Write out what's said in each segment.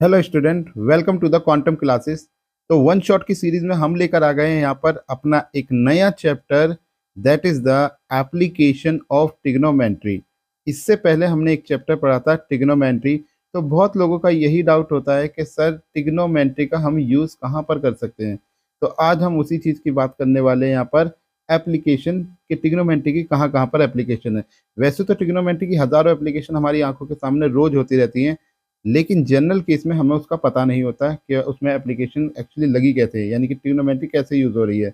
Hello student, welcome to the quantum classes. तो one shot की series में हम लेकर आ गए हैं यहाँ पर अपना एक नया chapter, that is the application of trigonometry. इससे पहले हमने एक चैप्टर पढ़ा था ट्रिग्नोमेट्री। तो बहुत लोगों का यही डाउट होता है कि सर ट्रिग्नोमेट्री का हम यूज़ कहाँ पर कर सकते हैं। तो आज हम उसी चीज़ की बात करने वाले हैं यहाँ पर, एप्लीकेशन कि ट्रिग्नोमेट्री की कहाँ कहाँ पर एप्लीकेशन है। वैसे तो ट्रिग्नोमेट्री की हज़ारों एप्लीकेशन हमारी आंखों के सामने रोज होती रहती हैं, लेकिन जनरल केस में हमें उसका पता नहीं होता कि उसमें एप्लीकेशन एक्चुअली लगी कैसे है, यानी कि ट्रिग्नोमेट्री कैसे यूज हो रही है।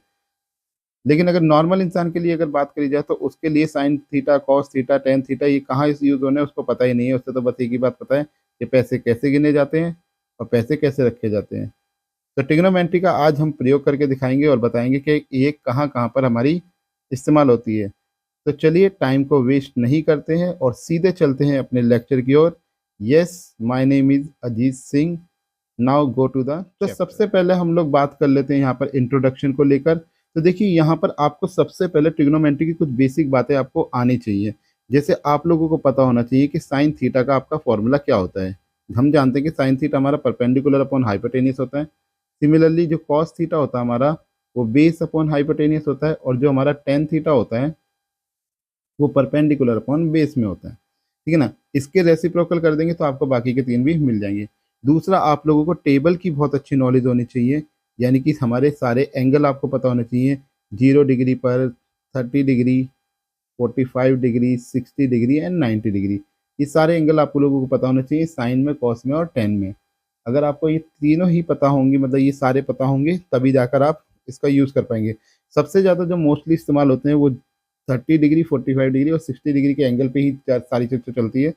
लेकिन अगर नॉर्मल इंसान के लिए अगर बात करी जाए तो उसके लिए sine theta, cos theta, tan theta ये कहाँ इस यूज होने हैं उसको पता ही नहीं है। उससे तो बस एक ही बात पता है कि पैसे कैसे गिने जाते हैं और पैसे कैसे रखे जाते हैं। तो ट्रिग्नोमेट्री का आज हम प्रयोग करके दिखाएंगे और बताएंगे कि ये कहाँ कहाँ पर हमारी इस्तेमाल होती है। तो चलिए टाइम को वेस्ट नहीं करते हैं और सीधे चलते हैं अपने लेक्चर की ओर। Yes, my name is Ajit Singh. Now go to the तो सबसे पहले हम लोग बात कर लेते हैं यहाँ पर इंट्रोडक्शन को लेकर। तो देखिए यहाँ पर आपको सबसे पहले ट्रिग्नोमेट्री की कुछ बेसिक बातें आपको आनी चाहिए। जैसे आप लोगों को पता होना चाहिए कि साइन थीटा का आपका फॉर्मूला क्या होता है। हम जानते हैं कि साइन थीटा हमारा परपेंडिकुलर अपॉन हाइपोटेनियस होता है। सिमिलरली जो कॉस थीटा होता है हमारा, वो बेस अपॉन हाइपोटेनियस होता है, और जो हमारा टेन थीटा होता है वो परपेंडिकुलर अपॉन बेस में होता है। ठीक है ना। इसके रेसिप्रोकल कर देंगे तो आपको बाकी के तीन भी मिल जाएंगे। दूसरा, आप लोगों को टेबल की बहुत अच्छी नॉलेज होनी चाहिए, यानी कि हमारे सारे एंगल आपको पता होने चाहिए। 0 डिग्री पर, 30 degree, 45 degree, 60 degree and 90 degree, ये सारे एंगल आप लोगों को पता होने चाहिए साइन में, कॉस में और टेन में। अगर आपको ये तीनों ही पता होंगे, मतलब ये सारे पता होंगे, तभी जाकर आप इसका यूज़ कर पाएंगे। सबसे ज़्यादा जो मोस्टली इस्तेमाल होते हैं वो 30 डिग्री, 45 डिग्री और 60 डिग्री के एंगल पे ही सारी चीज़ें चलती है।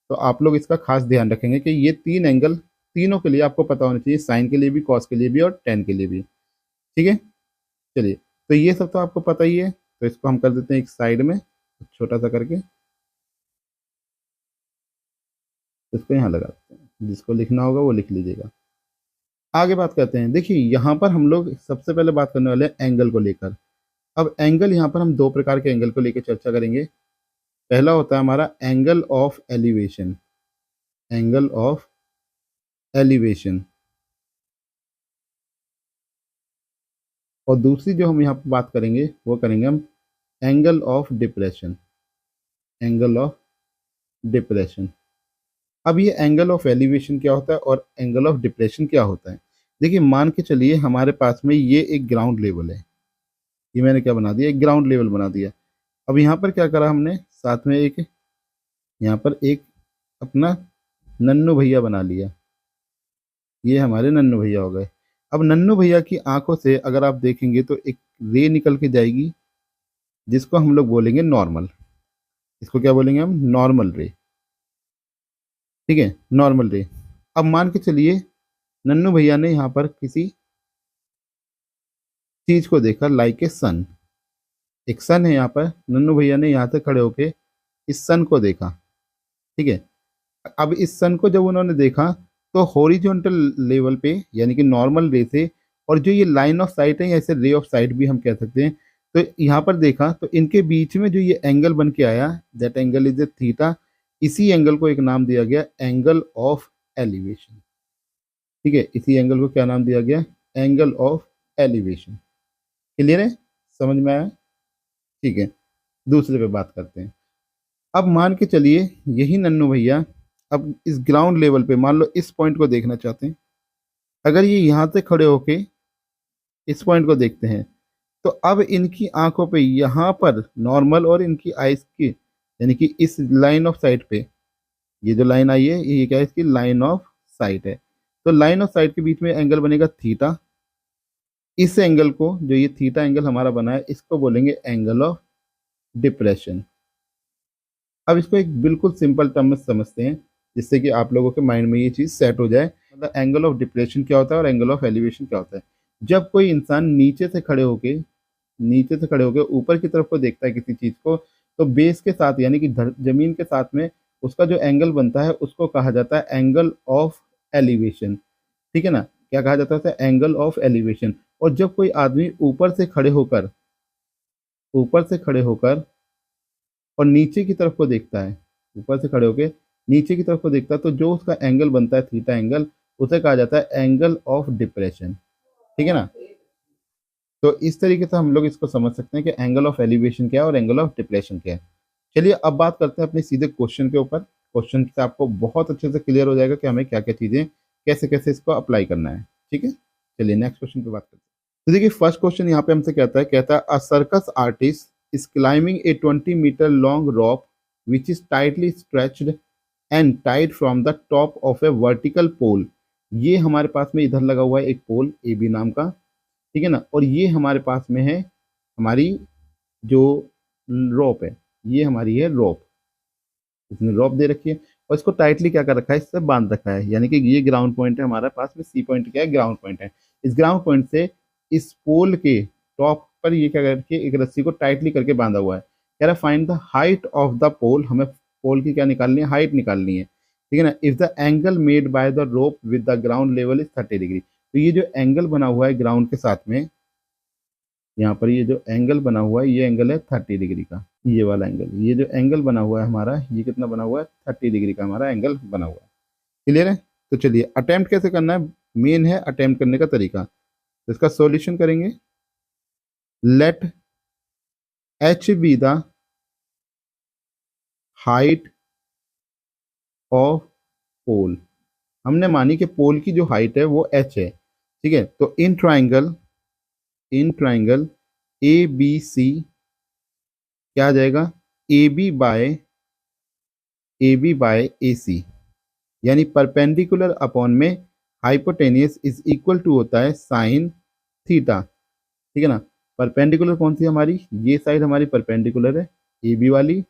तो आप लोग इसका खास ध्यान रखेंगे कि ये तीन एंगल तीनों के लिए आपको पता होना चाहिए, साइन के लिए भी, कॉस के लिए भी और टेन के लिए भी। ठीक है। चलिए, तो ये सब तो आपको पता ही है, तो इसको हम कर देते हैं एक साइड में छोटा सा करके। इसको यहाँ लगा देते हैं, जिसको लिखना होगा वो लिख लीजिएगा। आगे बात करते हैं। देखिए यहाँ पर हम लोग सबसे पहले बात करने वाले हैं एंगल को लेकर। अब एंगल, यहाँ पर हम दो प्रकार के एंगल को लेकर चर्चा करेंगे। पहला होता है हमारा angle of elevation, angle of elevation. और दूसरी जो हम यहाँ पर बात करेंगे वो करेंगे हम angle of depression, angle of depression. अब ये एंगल ऑफ एलिवेशन क्या होता है और एंगल ऑफ डिप्रेशन क्या होता है। देखिए मान के चलिए हमारे पास में ये एक ग्राउंड लेवल है। ये मैंने क्या बना दिया, एक ग्राउंड लेवल बना दिया। अब यहाँ पर क्या करा हमने, साथ में एक यहाँ पर एक अपना नन्नू भैया बना लिया। ये हमारे नन्नू भैया हो गए। अब नन्नू भैया की आंखों से अगर आप देखेंगे तो एक रे निकल के जाएगी, जिसको हम लोग बोलेंगे नॉर्मल। इसको क्या बोलेंगे हम, नॉर्मल रे। ठीक है, नॉर्मल रे। अब मान के चलिए नन्नू भैया ने यहाँ पर किसी चीज को देखा, लाइक ए सन। एक सन है यहाँ पर, नन्नू भैया ने यहाँ से खड़े होके इस सन को देखा। ठीक है। अब इस सन को जब उन्होंने देखा तो हॉरिजॉन्टल लेवल पे, यानी कि नॉर्मल रे से, और जो ये लाइन ऑफ साइट है, या इसे रे ऑफ साइट भी हम कह सकते हैं, तो यहाँ पर देखा तो इनके बीच में जो ये एंगल बन के आया, that angle is a theta. इसी एंगल को एक नाम दिया गया एंगल ऑफ एलिवेशन। ठीक है, इसी एंगल को क्या नाम दिया गया, एंगल ऑफ एलिवेशन। क्लियर है, समझ में आया। ठीक है, दूसरे पे बात करते हैं। अब मान के चलिए यही नन्नू भैया अब इस ग्राउंड लेवल पे मान लो इस पॉइंट को देखना चाहते हैं। अगर ये यहाँ से खड़े होके इस पॉइंट को देखते हैं, तो अब इनकी आंखों पे यहाँ पर नॉर्मल और इनकी आइस की, यानी कि इस लाइन ऑफ साइट पे, ये जो लाइन आई है ये क्या है, इसकी लाइन ऑफ साइट है। तो लाइन ऑफ साइट के बीच में एंगल बनेगा थीटा। इस एंगल को, जो ये थीटा एंगल हमारा बना है, इसको बोलेंगे एंगल ऑफ डिप्रेशन। अब इसको एक बिल्कुल सिंपल टर्म में समझते हैं, जिससे कि आप लोगों के माइंड में ये चीज़ सेट हो जाए। मतलब एंगल ऑफ डिप्रेशन क्या होता है और एंगल ऑफ एलिवेशन क्या होता है। जब कोई इंसान नीचे से खड़े होके ऊपर की तरफ को देखता है किसी चीज़ को, तो बेस के साथ, यानी कि जमीन के साथ में उसका जो एंगल बनता है उसको कहा जाता है एंगल ऑफ एलिवेशन। ठीक है ना। क्या कहा जाता है, एंगल ऑफ एलिवेशन। और जब कोई आदमी ऊपर से खड़े होकर और नीचे की तरफ को देखता है, ऊपर से खड़े होके नीचे की तरफ को देखता है, तो जो उसका एंगल बनता है थीटा एंगल, उसे कहा जाता है एंगल ऑफ डिप्रेशन। ठीक है ना। तो इस तरीके से हम लोग इसको समझ सकते हैं कि एंगल ऑफ एलिवेशन क्या है और एंगल ऑफ डिप्रेशन क्या है। चलिए अब बात करते हैं अपने सीधे क्वेश्चन के ऊपर। क्वेश्चन से आपको बहुत अच्छे से क्लियर हो जाएगा कि हमें क्या क्या चीज़ें कैसे कैसे इसको अप्लाई करना है। ठीक है, चलिए नेक्स्ट क्वेश्चन पे बात करते हैं। तो देखिए फर्स्ट क्वेश्चन यहाँ पे हमसे कहता है a circus artist is climbing a 20 metre long rope which is tightly stretched and tied from the top of a vertical pole. ये हमारे पास में इधर लगा हुआ है एक पोल ए बी नाम का, ठीक है ना, और ये हमारे पास में है हमारी जो रोप है, ये हमारी है रोप। इसने रोप दे रखी है और इसको टाइटली क्या कर रखा है, इससे बांध रखा है। यानी कि ये ग्राउंड पॉइंट है हमारे पास में, सी पॉइंट क्या है, ग्राउंड पॉइंट है। इस ग्राउंड पॉइंट से इस पोल के टॉप पर ये क्या करके एक रस्सी को टाइटली करके बांधा हुआ है। कह रहा है find the height of the pole, हमें पोल की क्या निकालनी है, हाइट निकालनी है। ठीक है ना। If the angle made by the rope with the ground level is 30 degree, तो ये जो एंगल बना हुआ है ग्राउंड के साथ में, यहाँ पर ये जो एंगल बना हुआ है ये एंगल है 30 डिग्री का। ये वाला एंगल, ये जो एंगल बना हुआ है हमारा, ये कितना बना हुआ है, 30 डिग्री का हमारा एंगल बना हुआ है। क्लियर है। तो चलिए अटेम्प्ट कैसे करना है, मेन है अटेम्प्ट करने का तरीका। तो इसका सॉल्यूशन करेंगे। Let H be the height of pole. हमने मानी कि पोल की जो हाइट है वो एच है। ठीक है, तो इन ट्राइंगल ए बी सी क्या आ जाएगा, ए बी बाय ए सी, यानी परपेंडिकुलर अपॉन में हाइपोटेनियस इज इक्वल टू होता है साइन थीटा। ठीक है ना। परपेंडिकुलर कौन सी हमारी, ये साइड हमारी परपेंडिकुलर है ए बी वाली,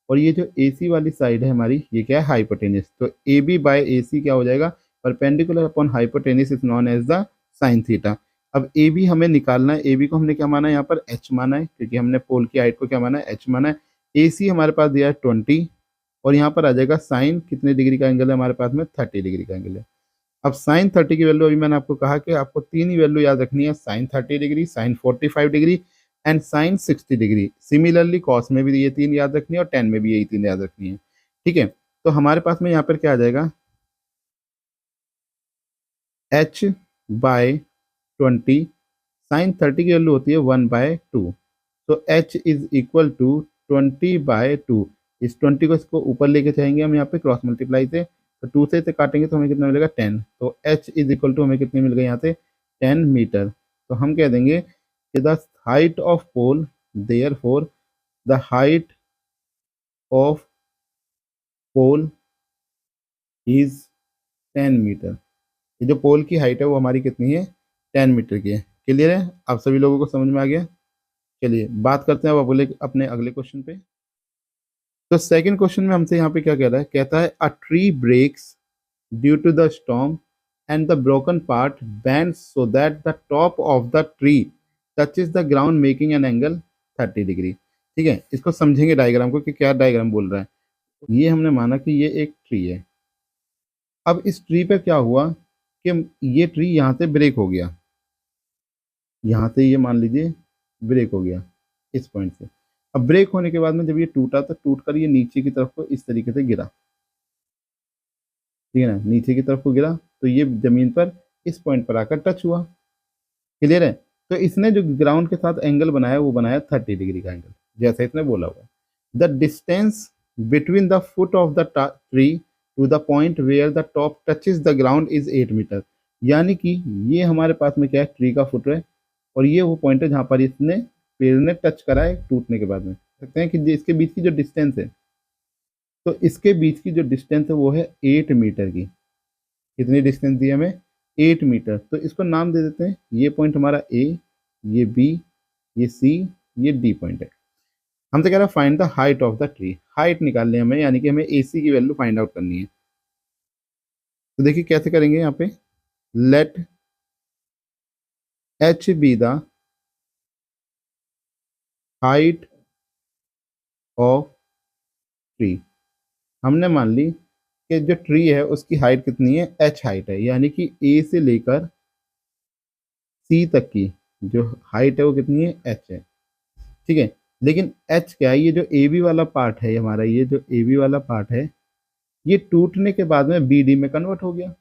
और ये जो ए सी वाली साइड है हमारी ये क्या है, हाइपोटेनियस। तो ए बी बाय ए सी क्या हो जाएगा, perpendicular upon hypotenuse is known as the sine theta. अब ए बी हमें निकालना है, ए बी को हमने क्या माना है यहाँ पर, एच माना है, क्योंकि हमने पोल की हाइट को क्या माना है, एच माना है। ए सी हमारे पास दिया है 20, और यहाँ पर आ जाएगा साइन कितने डिग्री का एंगल है हमारे पास में, 30 डिग्री का एंगल है। अब साइन 30 की वैल्यू अभी मैंने आपको कहा कि आपको तीन ही वैल्यू याद रखनी है, sine 30 degree, sine 45 degree and sine 60 degree. Similarly cos में भी ये तीन याद रखनी है और टेन में भी यही तीन याद रखनी है। ठीक है, तो हमारे पास में यहाँ पर क्या आ जाएगा, एच बाय 20, साइन 30 की वैल्यू होती है 1/2, तो एच इज इक्वल टू 20/2। इस 20 को इसको ऊपर लेके जाएंगे हम यहाँ पे क्रॉस मल्टीप्लाई से, तो 2 से इसे काटेंगे तो हमें कितना मिलेगा, 10। तो एच इज इक्वल टू हमें कितनी मिल गई यहाँ से, 10 मीटर। तो हम कह देंगे कि the height of pole, therefore the height of pole is 10 metre. ये जो पोल की हाइट है वो हमारी कितनी है, 10 मीटर की है। क्लियर है, आप सभी लोगों को समझ में आ गया। चलिए बात करते हैं अब अपने अगले क्वेश्चन पे। तो सेकंड क्वेश्चन में हमसे यहाँ पे क्या कह रहा है, कहता है a tree breaks due to the storm and the broken part bends so that the top of the tree touches the ground making an angle 30 degree. ठीक है, इसको समझेंगे डायग्राम को कि क्या डायग्राम बोल रहा है। ये हमने माना कि ये एक ट्री है। अब इस ट्री पे क्या हुआ कि ये ट्री यहाँ से ब्रेक हो गया, यहाँ से ये मान लीजिए ब्रेक हो गया इस पॉइंट से। अब ब्रेक होने के बाद में जब ये टूटा तो टूट कर ये नीचे की तरफ को इस तरीके से गिरा, ठीक है ना, नीचे की तरफ को गिरा, तो ये जमीन पर इस पॉइंट पर आकर टच हुआ। क्लियर है। तो इसने जो ग्राउंड के साथ एंगल बनाया वो बनाया 30 डिग्री का एंगल, जैसे इसने बोला हुआ। The distance between the foot of the tree to the point where the top touches the ground is 8 metre. यानी कि ये हमारे पास में क्या है, ट्री का फुट है, और ये वो पॉइंट है जहाँ पर इसने पेड़ ने टच करा है टूटने के बाद में। सकते हैं कि इसके बीच की जो डिस्टेंस है, तो इसके बीच की जो डिस्टेंस है वो है 8 मीटर की। कितनी डिस्टेंस दी हमें, 8 मीटर। तो इसको नाम दे देते हैं, ये पॉइंट हमारा ए, ये बी, ये सी, ये डी पॉइंट है। हमसे कह रहा है find the height of the tree, height निकालनी है हमें, यानी कि हमें ए सी की वैल्यू फाइंड आउट करनी है। तो देखिए कैसे करेंगे, यहाँ पे let H be the height of tree. हमने मान ली कि जो ट्री है उसकी हाइट कितनी है, एच हाइट है, यानी कि ए से लेकर सी तक की जो हाइट है वो कितनी है, एच है। ठीक है, लेकिन एच क्या है, ये जो ए बी वाला पार्ट है हमारा, ये जो ए बी वाला पार्ट है ये टूटने के बाद में बी डी में कन्वर्ट हो गया।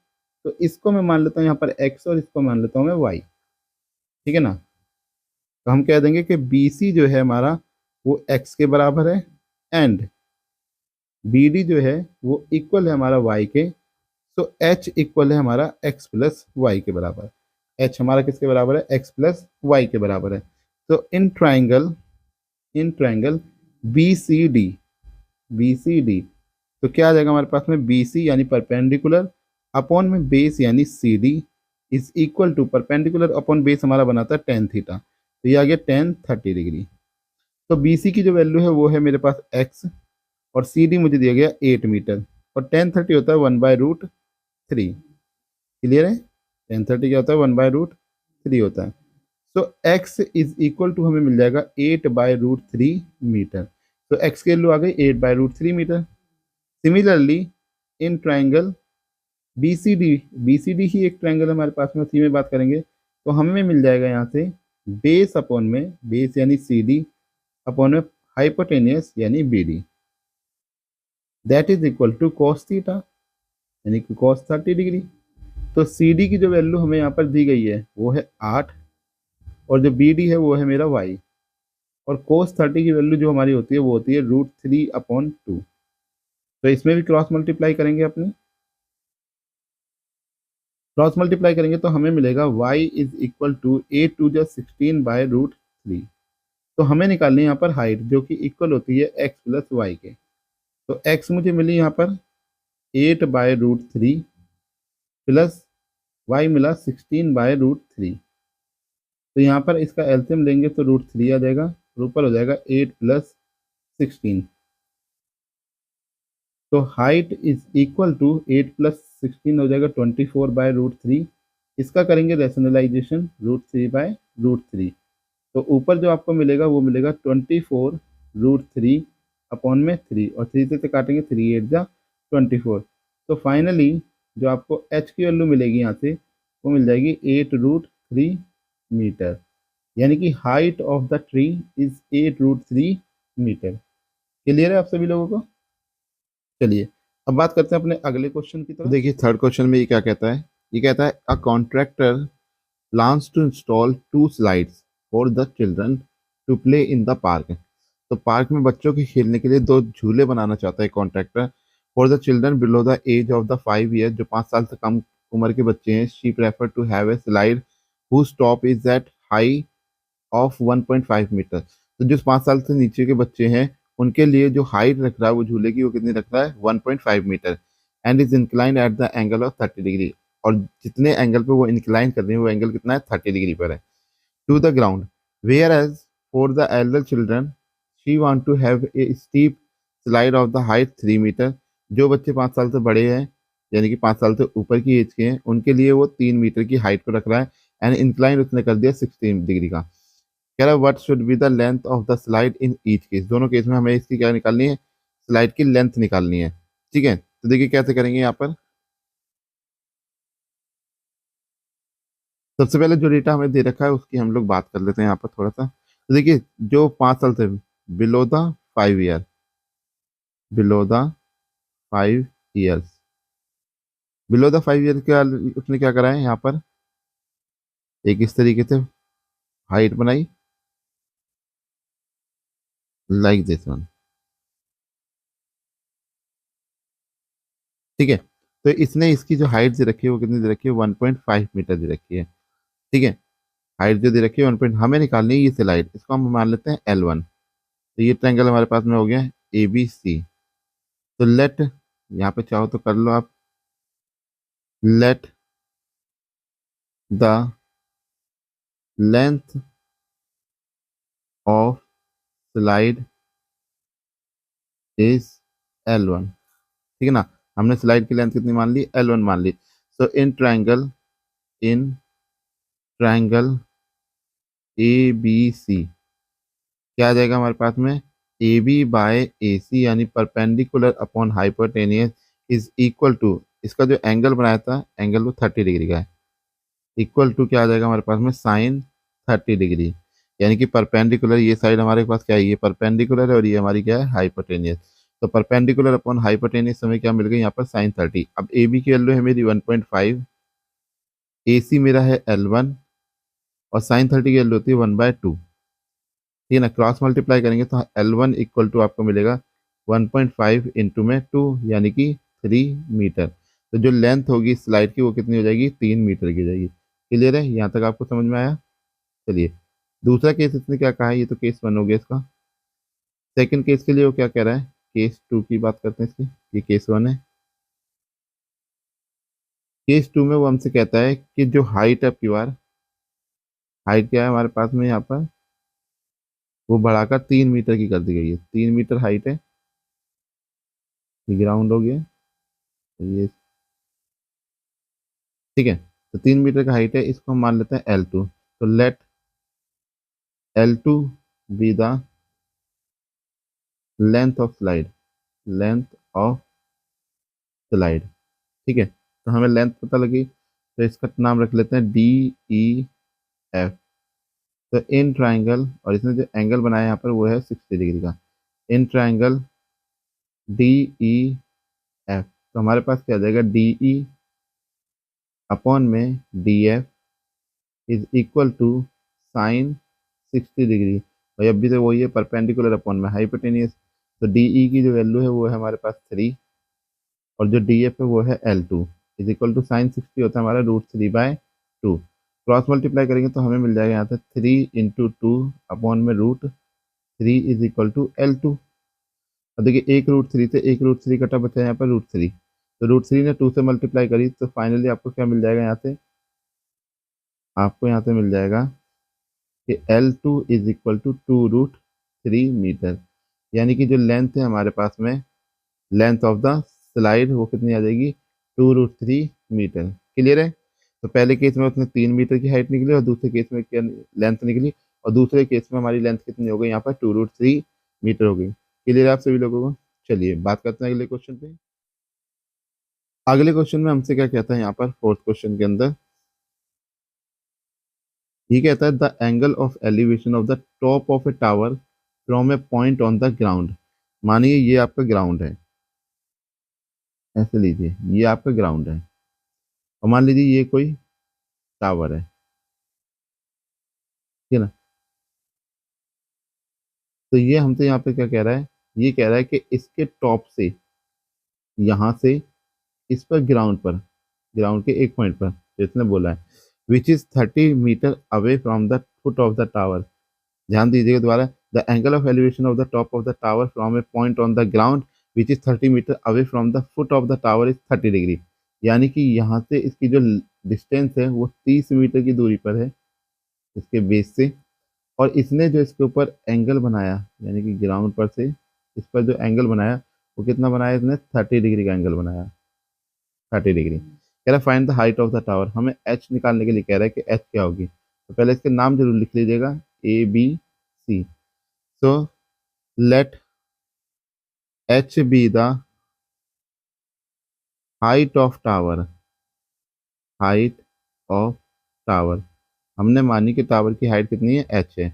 तो इसको मैं मान लेता हूँ यहाँ पर x और इसको मान लेता हूँ मैं y। ठीक है ना। तो हम कह देंगे कि BC जो है हमारा वो x के बराबर है एंड BD जो है वो इक्वल है हमारा y के। तो h इक्वल है हमारा x प्लस वाई के बराबर। h हमारा किसके बराबर है? x प्लस वाई के बराबर है। तो in triangle B C D तो क्या आ जाएगा हमारे पास में? बी सी यानी परपेंडिकुलर अपॉन में बेस यानी C D is equal to perpendicular upon base हमारा बनाता है टेन थीटा, तो ये आ गया टेन 30 डिग्री। तो बी सी की जो वैल्यू है वो है मेरे पास x और सी डी मुझे दिया गया 8 मीटर और टेन 30 होता है 1/√3। क्लियर है? टेन 30 क्या होता है? 1/√3 होता है। सो x इज इक्वल टू हमें मिल जाएगा 8/√3 मीटर। तो x की वैल्यू आ गई 8/√3 metre. Similarly in triangle B C D ही एक ट्राइंगल है हमारे पास में, उसी में बात करेंगे तो हमें मिल जाएगा यहाँ से बेस अपॉन में बेस यानी सी डी अपॉन में हाइपोटेनियस यानी B D that is equal to cos theta यानी कि कॉस 30 डिग्री। तो सी डी की जो वैल्यू हमें यहाँ पर दी गई है वो है 8 और जो बी डी है वो है मेरा y और cos 30 की वैल्यू जो हमारी होती है वो होती है √3/2। तो इसमें भी क्रॉस मल्टीप्लाई करेंगे अपने। क्रॉस मल्टीप्लाई करेंगे तो हमें मिलेगा y इज इक्वल टू 8×16 तो हमें निकालनी है यहाँ पर हाइट जो कि इक्वल होती है x प्लस वाई के। तो x मुझे मिली यहाँ पर 8/√3 प्लस y मिला 16/√3। तो यहाँ पर इसका एलसीएम लेंगे तो √3 आ जाएगा और ऊपर हो जाएगा 8 + 16। तो हाइट इज इक्वल टू 8 + 16 हो जाएगा 24/√3। इसका करेंगे रैशनलाइजेशन √3/√3। तो ऊपर जो आपको मिलेगा वो मिलेगा 24√3 अपॉन में 3 और 3 से काटेंगे 3 8 जा 24। तो फाइनली जो आपको h की वैल्यू मिलेगी यहाँ से वो मिल जाएगी 8√3 मीटर यानी कि height of the tree is 8√3 metre. Clear है आप सभी लोगों को? चलिए अब बात करते हैं अपने अगले क्वेश्चन की तरफ। देखिए थर्ड क्वेश्चन में ये क्या कहता है? ये कहता है a contractor plans to install 2 slides for the children to play in the park. तो पार्क में बच्चों के खेलने के लिए 2 झूले बनाना चाहता है contractor for the children below the age of the 5 year. जो 5 साल से कम उम्र के बच्चे हैं। She prefer to have a slide whose top is at high of 1.5 metre. तो जो 5 साल से नीचे के बच्चे हैं उनके लिए जो हाइट रख रहा है वो झूले की वो कितनी रख रहा है? 1.5 metre and is incline at the angle of 30 degree. और जितने एंगल पे वो इंक्लाइन कर रहे हैं वो एंगल कितना है? 30 डिग्री पर है। To the ground whereas for the elder children she want to have a steep slide of the height 3 metre. जो बच्चे 5 साल से बड़े हैं यानी कि 5 साल से ऊपर की एज के हैं उनके लिए वो 3 मीटर की हाइट को रख रहा है एंड इंक्लाइन उसने कर दिया 16 डिग्री का। कह रहा है what should be the length of the slide in each case. दोनों केस में हमें इसकी क्या निकालनी है? स्लाइड की लेंथ निकालनी है। ठीक है, तो देखिए कैसे करेंगे यहाँ पर। सबसे पहले जो डेटा हमें दे रखा है उसकी हम लोग बात कर लेते हैं यहाँ पर थोड़ा सा। तो देखिए जो 5 साल से below the 5 year below the 5 years below the 5 year क्या उसने क्या करा है यहाँ पर? एक इस तरीके से हाइट बनाई लाइक दिस वन। ठीक है, तो इसने इसकी जो हाइट दे रखी है वो कितनी दे रखी है? 1.5 मीटर दे रखी है। ठीक है, हाइट जो दे रखी है 1 पॉइंट हमें निकालनी है ये स्लाइड, इसको हम मान लेते हैं L1। तो ये ट्रायंगल हमारे पास में हो गया ABC। तो लेट यहाँ पे चाहो तो कर लो आप। Let the length of slide is L1। ठीक है ना। हमने स्लाइड की लेंथ कितनी मान ली? L1 मान ली। सो इन ट्रायंगल ABC क्या आ जाएगा हमारे पास में? AB/AC यानी perpendicular upon hypotenuse is equal to इसका जो एंगल बनाया था एंगल वो 30 डिग्री का है। इक्वल टू क्या आ जाएगा हमारे पास में? साइन 30 डिग्री यानी कि परपेंडिकुलर ये साइड हमारे पास क्या है? ये परपेंडिकुलर है और ये हमारी क्या है? हाइपोटेनियस। तो परपेंडिकुलर अपॉन हाइपोटेनियस हमें क्या मिल गई यहाँ पर साइन 30। अब ए बी की वैल्यू है मेरी 1.5, ए सी मेरा है L1 और साइन 30 की वैल्यू होती है 1/2। ठीक है ना, क्रॉस मल्टीप्लाई करेंगे तो L1 इक्वल टू आपको मिलेगा 1.5 इंटू में 2 यानी कि 3 मीटर। तो जो लेंथ होगी स्लाइड की वो कितनी हो जाएगी, 3 मीटर की हो जाएगी। क्लियर है, यहाँ तक आपको समझ में आया। चलिए दूसरा केस इसने क्या कहा है, ये तो केस 1 हो गया इसका। सेकंड केस के लिए वो क्या कह रहा है, केस 2 की बात करते हैं इसकी। ये केस 1 है। केस 2 में वो हमसे कहता है कि जो हाइट है क्यू आर, हाइट क्या है हमारे पास में यहाँ पर, वो बढ़ाकर 3 मीटर की कर दी गई है। 3 मीटर हाइट है, ये ग्राउंड हो गया ये। ठीक है, तो 3 मीटर का हाइट है, इसको हम मान लेते हैं L2। तो let L2 be the length of slide, length of slide. ठीक है, तो हमें लेंथ पता लगी, तो इसका नाम रख लेते हैं DEF। तो इन ट्राइंगल, और इसने जो एंगल बनाया यहाँ पर वो है 60 डिग्री का। इन ट्राइंगल DEF, तो हमारे पास क्या आ जाएगा, DE अपॉन में DF is equal to sine 60 degree. भाई अभी तो वही है, परपेंडिकुलर अपॉन में हाइपोटेनियस। तो DE की जो वैल्यू है वो है हमारे पास 3, और जो DF है वो है L2 is equal to sine 60 होता है हमारा √3/2। क्रॉस मल्टीप्लाई करेंगे तो हमें मिल जाएगा यहाँ से 3 × 2 अपॉन में √3 इज इक्वल टू L2। अब देखिए एक √3 से एक √3 कटा, बचा है यहाँ पर √3। तो √3 ने 2 से मल्टीप्लाई करी तो फाइनली आपको क्या मिल जाएगा यहाँ से, आपको यहाँ से मिल जाएगा कि L2 is equal to 2√3 metre. यानी कि जो लेंथ है हमारे पास में, लेंथ ऑफ द स्लाइड वो कितनी आ जाएगी, 2√3 मीटर। क्लियर है। तो पहले केस में उसने 3 मीटर की हाइट निकली और दूसरे केस में क्या लेंथ निकली, और दूसरे केस में हमारी लेंथ कितनी हो गई यहाँ पर 2√3 मीटर हो गई। क्लियर है आप सभी लोगों को। चलिए बात करते हैं अगले क्वेश्चन पे। अगले क्वेश्चन में हमसे क्या कहता है यहाँ पर, फोर्थ क्वेश्चन के अंदर ये कहता है the angle of elevation of the top of A tower from a point on the ground. मानिए ये आपका ग्राउंड है, ऐसे लीजिए ये आपका ग्राउंड है, और मान लीजिए ये कोई टावर है। ठीक है ना, तो ये हमसे यहाँ पे क्या कह रहा है, ये कह रहा है कि इसके टॉप से, यहाँ से इस पर ग्राउंड पर, ग्राउंड के एक पॉइंट पर जो इसने बोला है, which is 30 metre away from the foot of the tower. ध्यान दीजिएगा दोबारा, the angle of elevation of the top of the tower from a point on the ground which is 30 metre away from the foot of the tower is 30 degree. यानी कि यहाँ से इसकी जो distance है वो 30 मीटर की दूरी पर है इसके बेस से। और इसने जो इसके ऊपर एंगल बनाया, यानी कि ग्राउंड पर से इस पर जो एंगल बनाया वो कितना बनाया इसने, 30 डिग्री का एंगल बनाया। 30 डिग्री। कह रहा है find the height of the tower. हमें एच निकालने के लिए कह रहा है कि एच क्या होगी, तो पहले इसके नाम जरूर लिख लीजिएगा, ABC। So let H be the height of tower, height of tower. हमने मानी कि टावर की हाइट कितनी है, एच है।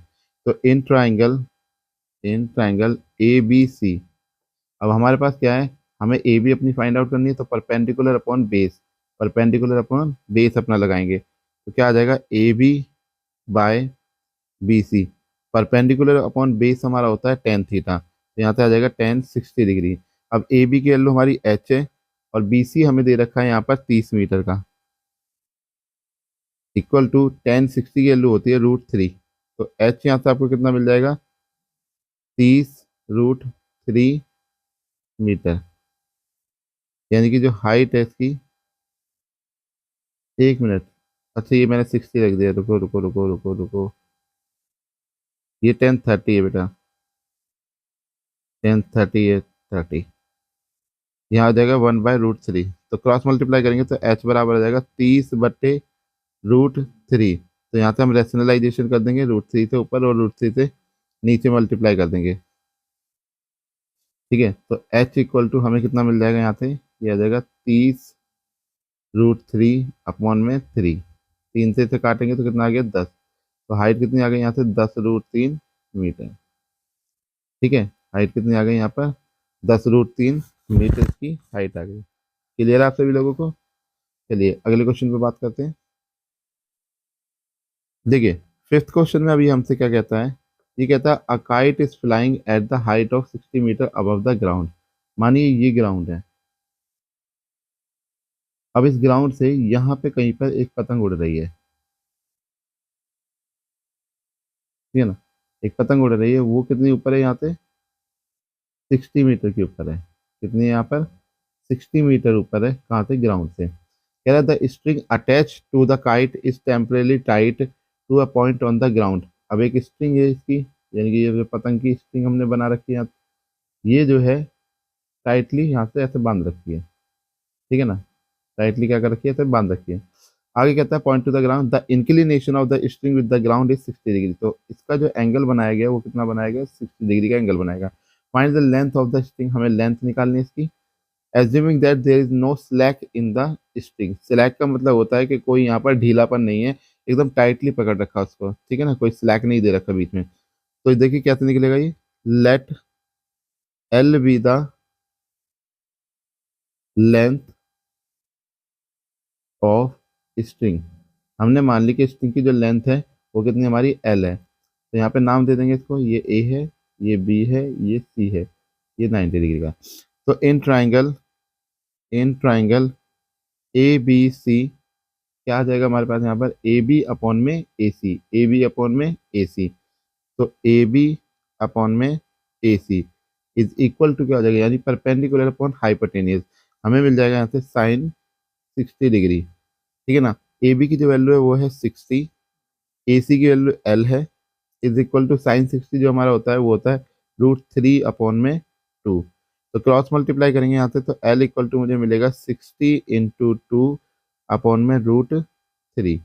तो in triangle, in triangle ABC, अब हमारे पास क्या है, हमें ए बी अपनी फाइंड आउट करनी है, तो perpendicular upon base, perpendicular upon base अपना लगाएंगे तो क्या आ जाएगा, AB/BC। परपेंडिकुलर अपॉन बेस हमारा होता है tan थीटा, तो यहाँ से आ जाएगा tan 60 डिग्री। अब ए बी की वैल्यू हमारी एच है और बी सी हमें दे रखा है यहाँ पर 30 मीटर का, इक्वल टू tan 60 की वैल्यू होती है √3। तो एच यहाँ से आपको कितना मिल जाएगा, 30√3 मीटर। यानी कि जो हाइट है इसकी, 1 मिनट, अच्छा ये मैंने 60 रख दिया, रुको रुको रुको रुको रुको, ये 10:30 है बेटा, 10:30 है 30, यहाँ आ जाएगा 1/√3। तो क्रॉस मल्टीप्लाई करेंगे तो एच बराबर आ जाएगा 30/√3। तो यहाँ से हम रेशनलाइजेशन कर देंगे, √3 से ऊपर और √3 से नीचे मल्टीप्लाई कर देंगे। ठीक है, तो एच इक्वल टू हमें कितना मिल जाएगा यहाँ से, ये आ जाएगा 30√3/3। 3 से इसे काटेंगे तो कितना आ गया, 10। तो हाइट कितनी आ गई यहाँ से, 10√3 मीटर। ठीक है, हाइट कितनी आ गई यहाँ पर, 10√3 मीटर की हाइट आ गई। क्लियर है आप सभी लोगों को? चलिए अगले क्वेश्चन पे बात करते हैं। देखिए फिफ्थ क्वेश्चन में अभी हमसे क्या कहता है, ये कहता है a kite is flying at the height of 60 metre above the ground. मानिए ये ग्राउंड है, अब इस ग्राउंड से यहाँ पे कहीं पर एक पतंग उड़ रही है, ठीक है ना। एक पतंग उड़ रही है, वो कितनी ऊपर है यहाँ से? 60 मीटर के ऊपर है। कितनी है यहाँ पर? 60 मीटर ऊपर है, कहाँ से? ग्राउंड से। कह रहा the string attach to the kite is temporarily tight to a point on the ground. अब एक स्ट्रिंग है इसकी, यानी कि ये जो पतंग की स्ट्रिंग हमने बना रखी है, ये जो है टाइटली यहाँ से ऐसे बांध रखी है, ठीक है ना। टाइटली क्या कर रखी है? ऐसे बांध रखी है। आगे कहता है point to the ground the inclination of the string with the ground is 60 degree. तो इसका जो एंगल बनाया गया वो कितना बनाया गया? 60 डिग्री का एंगल बनाएगा। Find the length of the string, हमें लेंथ निकालनी है इसकी। Assuming that there is no slack in the string. Slack का मतलब होता है कि कोई यहाँ पर ढीलापन नहीं है, एकदम टाइटली पकड़ रखा उसको, ठीक है ना, कोई स्लैक नहीं दे रखा बीच में। तो देखिए कैसे निकलेगा ये, let L be the length of string. हमने मान ली कि स्ट्रिंग की जो लेंथ है वो कितनी हमारी एल है, तो यहाँ पे नाम दे देंगे इसको, ये ए है, ये बी है, ये सी है, ये 90 डिग्री का। तो इन ट्राइंगल ए बी सी क्या आ जाएगा हमारे पास यहाँ पर? ए बी अपॉन में ए सी, ए बी अपॉन में ए सी। तो ए बी अपॉन में ए सी इज इक्वल टू क्या हो जाएगा, यानी परपेंडिकुलर अपॉन हाइपोटेनियस। हमें मिल जाएगा यहाँ से साइन 60 डिग्री, ठीक है ना। ए बी की जो वैल्यू है वो है 60, ए सी की वैल्यू एल है, इज इक्वल टू साइन 60 जो हमारा होता है वो होता है √3/2। तो क्रॉस मल्टीप्लाई करेंगे यहाँ से, तो एल इक्वल टू मुझे मिलेगा 60 × 2/√3, ठीक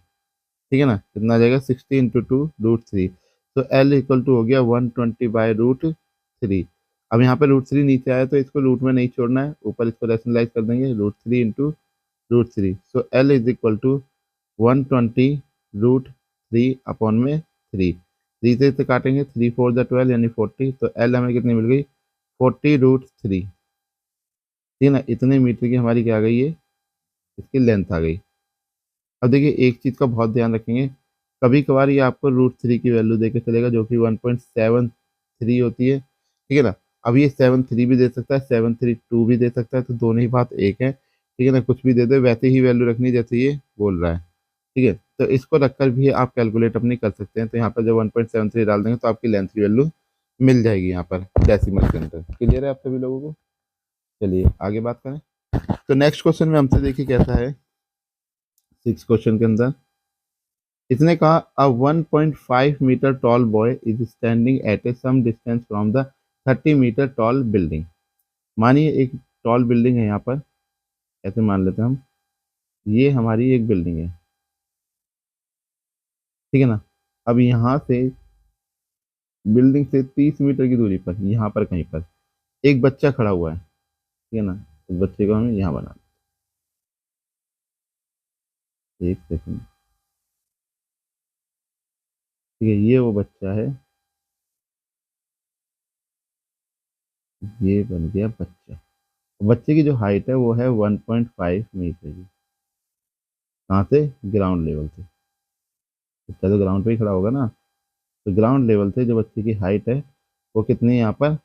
है ना। कितना आ जाएगा? 60 × 2 √3। तो एल इक्वल टू हो गया 120/√3। अब यहाँ पे √3 नीचे आया तो इसको रूट में नहीं छोड़ना है, ऊपर इसको रैशनलाइज कर देंगे, √3 × √3। So L is equal to 120√3/3। Three से काटेंगे, 3 4 = 12 यानी 40। तो एल हमें कितनी मिल गई? 40√3, ठीक है ना। इतने मीटर की हमारी क्या आ गई? ये इसकी लेंथ आ गई। अब देखिए एक चीज़ का बहुत ध्यान रखेंगे, कभी कभार ये आपको √3 की वैल्यू देके चलेगा जो कि 1.73 होती है, ठीक है ना। अब ये 73 भी दे सकता है, 732 भी दे सकता है, तो दोनों ही बात एक है, ठीक है ना। कुछ भी दे दे, वैसे ही वैल्यू रखनी जैसे ये बोल रहा है, ठीक है। तो इसको रखकर भी आप कैलकुलेट अपनी कर सकते हैं। तो यहाँ पर जब 1.73 डाल देंगे तो आपकी लेंथ की वैल्यू मिल जाएगी यहाँ पर डेसिमल के अंदर। क्लियर है आप सभी लोगों को? चलिए आगे बात करें। तो नेक्स्ट क्वेश्चन में हमसे देखिए कैसा है, सिक्स क्वेश्चन के अंदर इसने कहा a 1.5 metre tall boy is standing at a some distance from the 30 metre tall building. मानिए एक टॉल बिल्डिंग है यहाँ पर, ऐसे मान लेते हैं हम, ये हमारी एक बिल्डिंग है, ठीक है ना। अब यहाँ से बिल्डिंग से 30 मीटर की दूरी पर यहाँ पर कहीं पर एक बच्चा खड़ा हुआ है, ठीक है ना। इस बच्चे को हमें यहाँ बनाना, एक सेकंड, ठीक है, ये वो बच्चा है, ये बन गया बच्चा। बच्चे की जो हाइट है वो है 1.5 मीटर की। कहाँ से? ग्राउंड लेवल से। बच्चा तो ग्राउंड पे ही खड़ा होगा ना, तो ग्राउंड लेवल से जो बच्चे की हाइट है वो कितनी है यहाँ पर?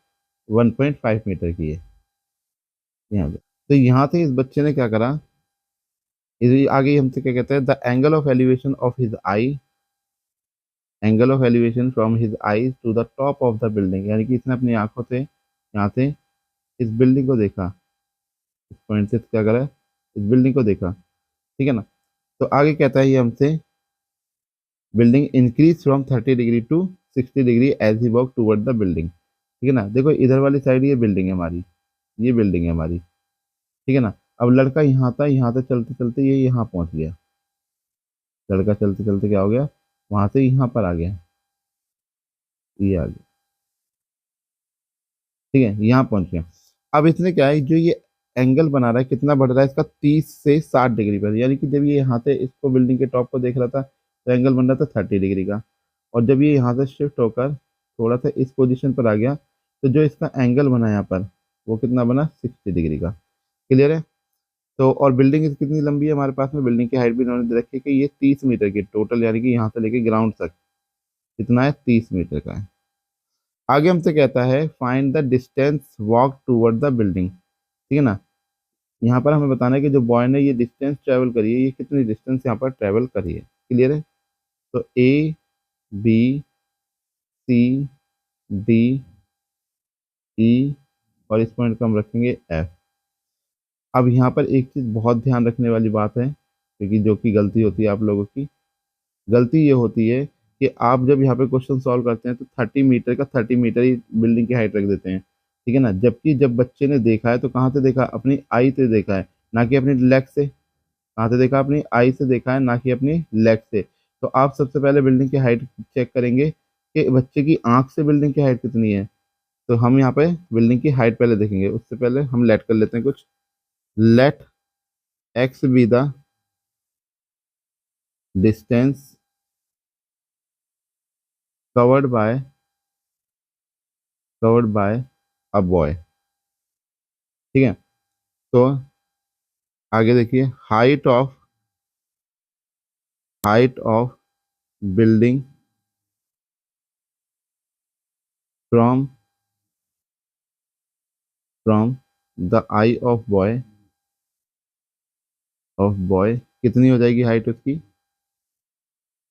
1.5 मीटर की है यहाँ पे। तो यहाँ से इस बच्चे ने क्या करा, इस आगे हमसे क्या कहता है, the angle of elevation of his eye, angle of elevation from his eye to the top of the building. यानी कि इसने अपनी आंखों से यहाँ से इस बिल्डिंग को देखा, इस पॉइंट से क्या करा, इस बिल्डिंग को देखा, ठीक है ना। तो आगे कहता है ये हमसे building increase from 30 degree to 60 degree as he walk toward the building, ठीक है ना। देखो इधर वाली साइड ये बिल्डिंग है हमारी, ये बिल्डिंग है हमारी, ठीक है ना। अब लड़का यहाँ था, यहाँ से चलते चलते ये यहाँ पहुँच गया, लड़का चलते चलते क्या हो गया, वहां से यहाँ पर आ गया, ये आ गया, ठीक है, यहाँ पहुंच गया। अब इसने क्या है, जो ये एंगल बना रहा है कितना बढ़ रहा है इसका, 30 से 60 डिग्री पर। यानी कि जब ये यहाँ से इसको बिल्डिंग के टॉप को देख रहा था तो एंगल बन रहा था 30 डिग्री का, और जब ये यहाँ से शिफ्ट होकर थोड़ा सा इस पोजीशन पर आ गया तो जो इसका एंगल बना यहाँ पर वो कितना बना 60 डिग्री का। क्लियर है। तो और बिल्डिंग कितनी लंबी है हमारे पास में, बिल्डिंग की हाइट भी इन्होंने दे रखी है कि ये 30 मीटर की टोटल, यानी कि यहाँ से लेके ग्राउंड तक कितना है 30 मीटर का है। आगे हमसे कहता है find the distance walk toward the building. ठीक है ना। यहाँ पर हमें बताना है कि जो बॉय ने ये डिस्टेंस ट्रेवल करी है, ये कितनी डिस्टेंस यहाँ पर ट्रेवल करी है। क्लियर है। तो A B C D E और इस पॉइंट को हम रखेंगे एफ। अब यहाँ पर एक चीज़ बहुत ध्यान रखने वाली बात है, क्योंकि जो कि गलती होती है आप लोगों की, गलती ये होती है कि आप जब यहाँ पे क्वेश्चन सॉल्व करते हैं तो 30 मीटर का 30 मीटर ही बिल्डिंग की हाइट रख देते हैं। ठीक है ना। जबकि जब बच्चे ने देखा है तो कहाँ से देखा, अपनी आई से देखा है, ना कि अपनी लेग से। कहाँ से देखा, अपनी आई से देखा है, ना कि अपनी लेग से। तो आप सबसे पहले बिल्डिंग की हाइट चेक करेंगे कि बच्चे की आंख से बिल्डिंग की हाइट कितनी है। तो हम यहाँ पे बिल्डिंग की हाइट पहले देखेंगे, उससे पहले हम लेट कर लेते हैं कुछ। Let x be the distance covered by a boy. ठीक है। तो आगे देखिए, height of building from the eye of boy कितनी हो जाएगी हाइट उसकी।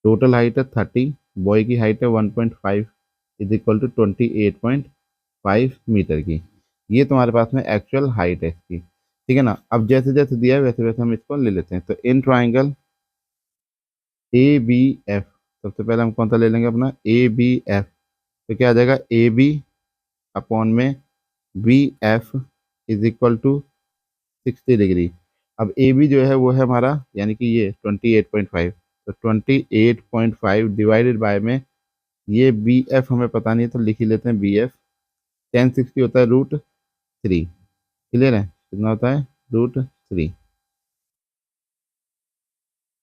टोटल हाइट है 30, बॉय की हाइट है 1.5 इज इक्वल टू 28.5 मीटर की। ये तुम्हारे पास में एक्चुअल हाइट है इसकी। ठीक है ना। अब जैसे जैसे दिया है वैसे वैसे हम इसको ले लेते हैं। तो in triangle A B F, सबसे पहले हम कौन सा ले लेंगे, अपना ए बी एफ। तो क्या आ जाएगा, ए बी अपॉन में B F is equal to 60 degree. अब ए बी जो है वो है हमारा, यानी कि ये 28.5। तो 28.5 डिवाइडेड बाय में ये बी एफ हमें पता नहीं है तो लिख ही लेते हैं बी एफ। 1060 होता है √3। क्लियर है, कितना होता है √3।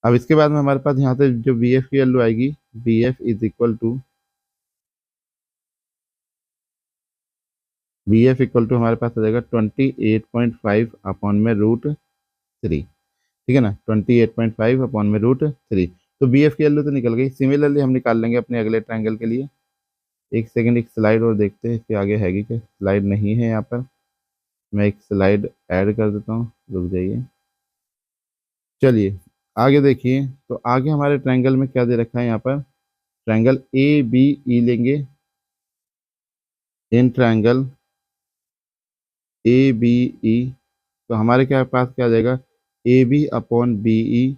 अब इसके बाद में हमारे पास यहाँ से जो बी एफ की वैल्यू आएगी, B F is equal to हमारे पास आ जाएगा 28.5 अपॉन में √3। ठीक है ना। 28.5 अपॉन में √3। तो बी एफ की वैल्यू तो निकल गई। सिमिलरली हम निकाल लेंगे अपने अगले ट्रायंगल के लिए। एक सेकंड, एक स्लाइड और देखते हैं इसके आगे हैगी क्या। स्लाइड नहीं है यहाँ पर, मैं एक स्लाइड ऐड कर देता हूँ, रुक जाइए। चलिए आगे देखिए। तो आगे हमारे ट्रायंगल में क्या दे रखा है, यहाँ पर ट्रायंगल ए बी ई लेंगे। इन ट्रायंगल ए बी ई, तो हमारे क्या पास क्या आ जाएगा, A B upon B E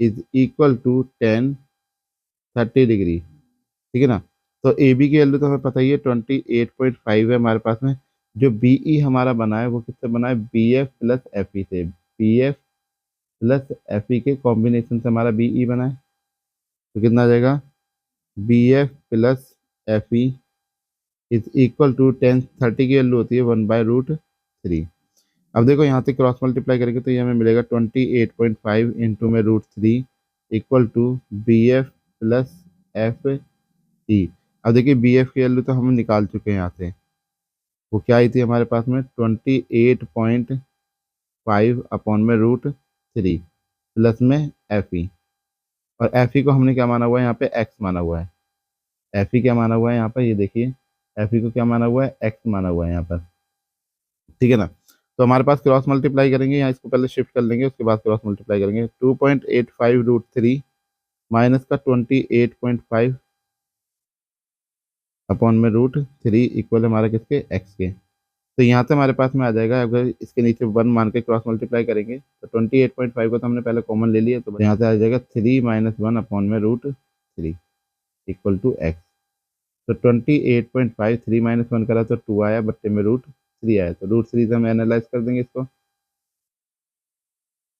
is equal to 10 30 degree. ठीक है ना। तो ए बी की वैल्यू तो हमें पता ही है 28.5 है हमारे पास में। जो बी ई हमारा बना है वो किससे बना है, B F plus F E से। B F plus F E के कॉम्बिनेशन से हमारा बी ई बना है। तो कितना आ जाएगा, B F plus F E is equal to 10 30 की वैल्यू होती है 1/√3। अब देखो यहाँ से क्रॉस मल्टीप्लाई करेंगे तो ये हमें मिलेगा 28.5 इंटू में √3 equal to B F plus F E. अब देखिए बी एफ की वैल्यू तो हम निकाल चुके हैं यहाँ से, वो क्या आई थी हमारे पास में 28.5 अपॉन में √3 प्लस में एफ ई। और एफ ई को हमने क्या माना हुआ है यहाँ पे, एक्स माना हुआ है। एफ ई क्या माना हुआ है यहाँ पर, ये देखिए एफ ई को क्या माना हुआ है, एक्स माना हुआ है यहाँ पर। ठीक है ना। तो हमारे पास क्रॉस मल्टीप्लाई करेंगे, यहाँ इसको पहले शिफ्ट कर लेंगे, उसके बाद क्रॉस मल्टीप्लाई करेंगे। 2.85 √3 माइनस का 28.5 अपॉन में √3 इक्वल हमारा किसके, एक्स के। तो यहाँ से हमारे पास में आ जाएगा, अगर इसके नीचे 1 मान के क्रॉस मल्टीप्लाई करेंगे तो 28.5 को तो हमने पहले कॉमन ले लिया, तो यहाँ से आ जाएगा 3 - 1 अपॉन में √3 इक्वल टू एक्स। तो 28.5 3 - 1 करा तो 2 आया, बट्टे में √3 आया। तो √3 से हम एनालाइज कर देंगे इसको।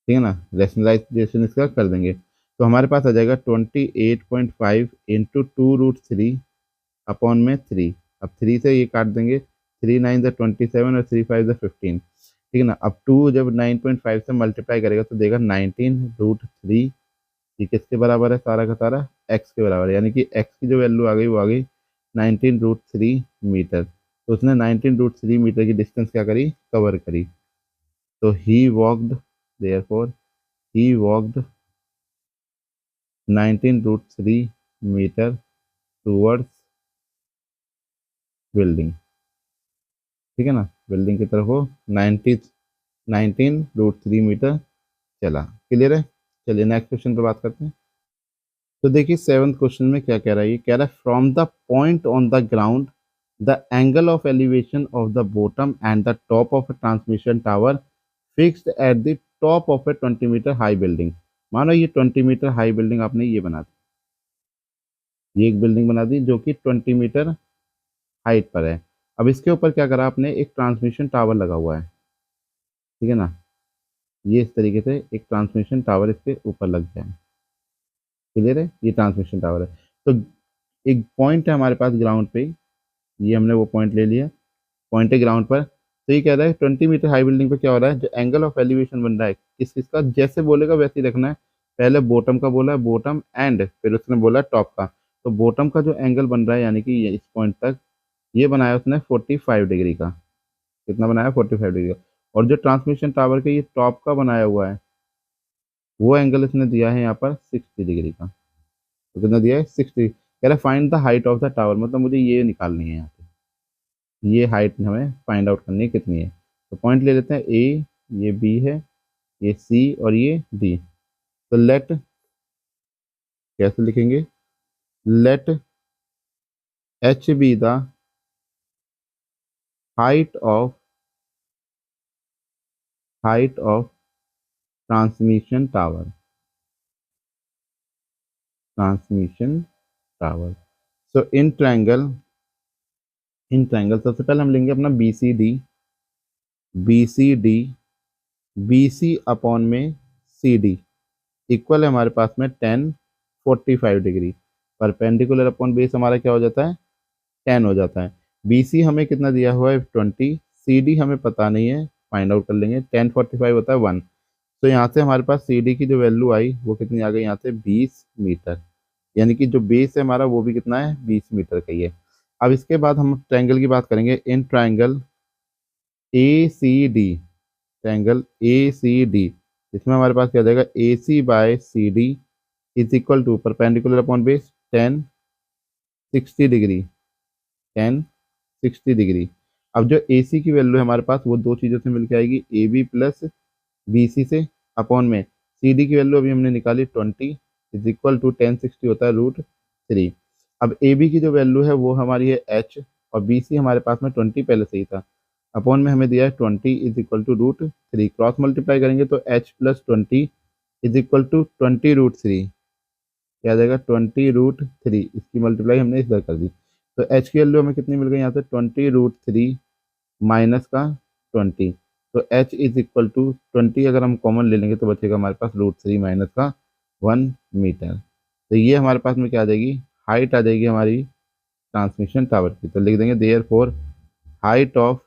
ठीक है ना, रैशनलाइजेशन इसका कर देंगे। तो हमारे पास आ जाएगा 28.5 इंटू 2√3 अपॉन में 3। अब 3 से ये काट देंगे, 3 9 ज़ा 27 और 3 5 ज़ा 15। ठीक है ना। अब 2 जब 9.5 से मल्टीप्लाई करेगा तो देगा 19√3। ये किसके बराबर है, सारा का सारा एक्स के बराबर है, यानी कि एक्स की जो वैल्यू आ गई वो आ गई 19√3 मीटर। तो उसने 19√3 मीटर की डिस्टेंस क्या करी, कवर करी। तो he walked, therefore he walked 19√3 metre towards building. ठीक है ना, बिल्डिंग की तरफ वो 19√3 मीटर चला। क्लियर है। चलिए नेक्स्ट क्वेश्चन पे बात करते हैं। तो देखिए सेवन्थ क्वेश्चन में क्या कह रहा है, ये कह रहा है from the point on the ground the angle of elevation of the bottom and the top of a transmission tower fixed at the top of a 20 metre high building. मानो ये 20 मीटर हाई बिल्डिंग आपने ये बना दी, ये एक building बना दी जो कि 20 मीटर हाइट पर है। अब इसके ऊपर क्या करा आपने, एक ट्रांसमिशन टावर लगा हुआ है। ठीक है ना, ये इस तरीके से एक ट्रांसमिशन टावर इसके ऊपर लग गया है। क्लियर है, ये ट्रांसमिशन टावर है। तो एक पॉइंट है हमारे पास ग्राउंड पे, ये हमने वो पॉइंट ले लिया, पॉइंट है ग्राउंड पर। तो ये कह रहा है 20 मीटर हाई बिल्डिंग पे क्या हो रहा है, जो एंगल ऑफ एलिवेशन बन रहा है किस किस का, जैसे बोलेगा वैसे ही रखना है। पहले बॉटम का बोला है, बॉटम एंड फिर उसने बोला टॉप का। तो बॉटम का जो एंगल बन रहा है यानी कि ये इस पॉइंट तक, ये बनाया उसने 45 डिग्री का। कितना बनाया, 45 डिग्री का। और जो ट्रांसमिशन टावर के ये टॉप का बनाया हुआ है, वो एंगल इसने दिया है यहाँ पर 60 डिग्री का। तो कितना दिया है, 60। कह रहा है find the height of the tower, मतलब मुझे ये निकालनी है यहाँ पे, ये हाइट हमें फाइंड आउट करनी है कितनी है। तो पॉइंट ले लेते हैं ए, ये बी है, ये सी और ये डी। तो लेट, कैसे लिखेंगे, let H be the height of, height of transmission tower, transmission tower. So in triangle, in triangle सबसे पहले हम लेंगे अपना B C D, B C D, B C upon में सी डी इक्वल है हमारे पास में 10 45 डिग्री। परपेंडिकुलर अपॉन बेस हमारा क्या हो जाता है, 10 हो जाता है। बी सी हमें कितना दिया हुआ है 20, सी डी हमें पता नहीं है, फाइंड आउट कर लेंगे। 10 45 होता है 1। तो यहाँ से हमारे पास सी डी की जो वैल्यू आई वो कितनी आ गई, यहाँ से 20 मीटर। यानी कि जो बेस है हमारा वो भी कितना है, 20 मीटर का ही है। अब इसके बाद हम ट्रायंगल की बात करेंगे। In triangle A C D, triangle A C D, इसमें हमारे पास क्या हो जाएगा, A C by C D is equal to perpendicular upon base 10 60 degree, 10 60 degree. अब जो ए सी की वैल्यू है हमारे पास वो दो चीज़ों से मिलकर आएगी, A B plus B C से, अपॉन में सी डी की वैल्यू अभी हमने निकाली 20 इज इक्वल टू 10 60 होता है √3। अब ए बी की जो वैल्यू है वो हमारी है एच, और बी सी हमारे पास में 20 पहले से ही था, अपॉन में हमें दिया है 20 is equal to √3। Cross multiply करेंगे तो H plus 20 is equal to 20√3, क्या आ जाएगा 20√3। इसकी मल्टीप्लाई हमने इधर कर दी। तो एच की वैल्यू हमें कितनी मिल गई यहाँ से, 20√3 माइनस का 20। तो एच इज इक्वल टू 20 अगर हम कॉमन ले लेंगे तो बचेगा हमारे पास √3 माइनस का 1 मीटर। तो ये हमारे पास में क्या आ जाएगी, हाइट आ जाएगी हमारी ट्रांसमिशन टावर की। तो लिख देंगे therefore height of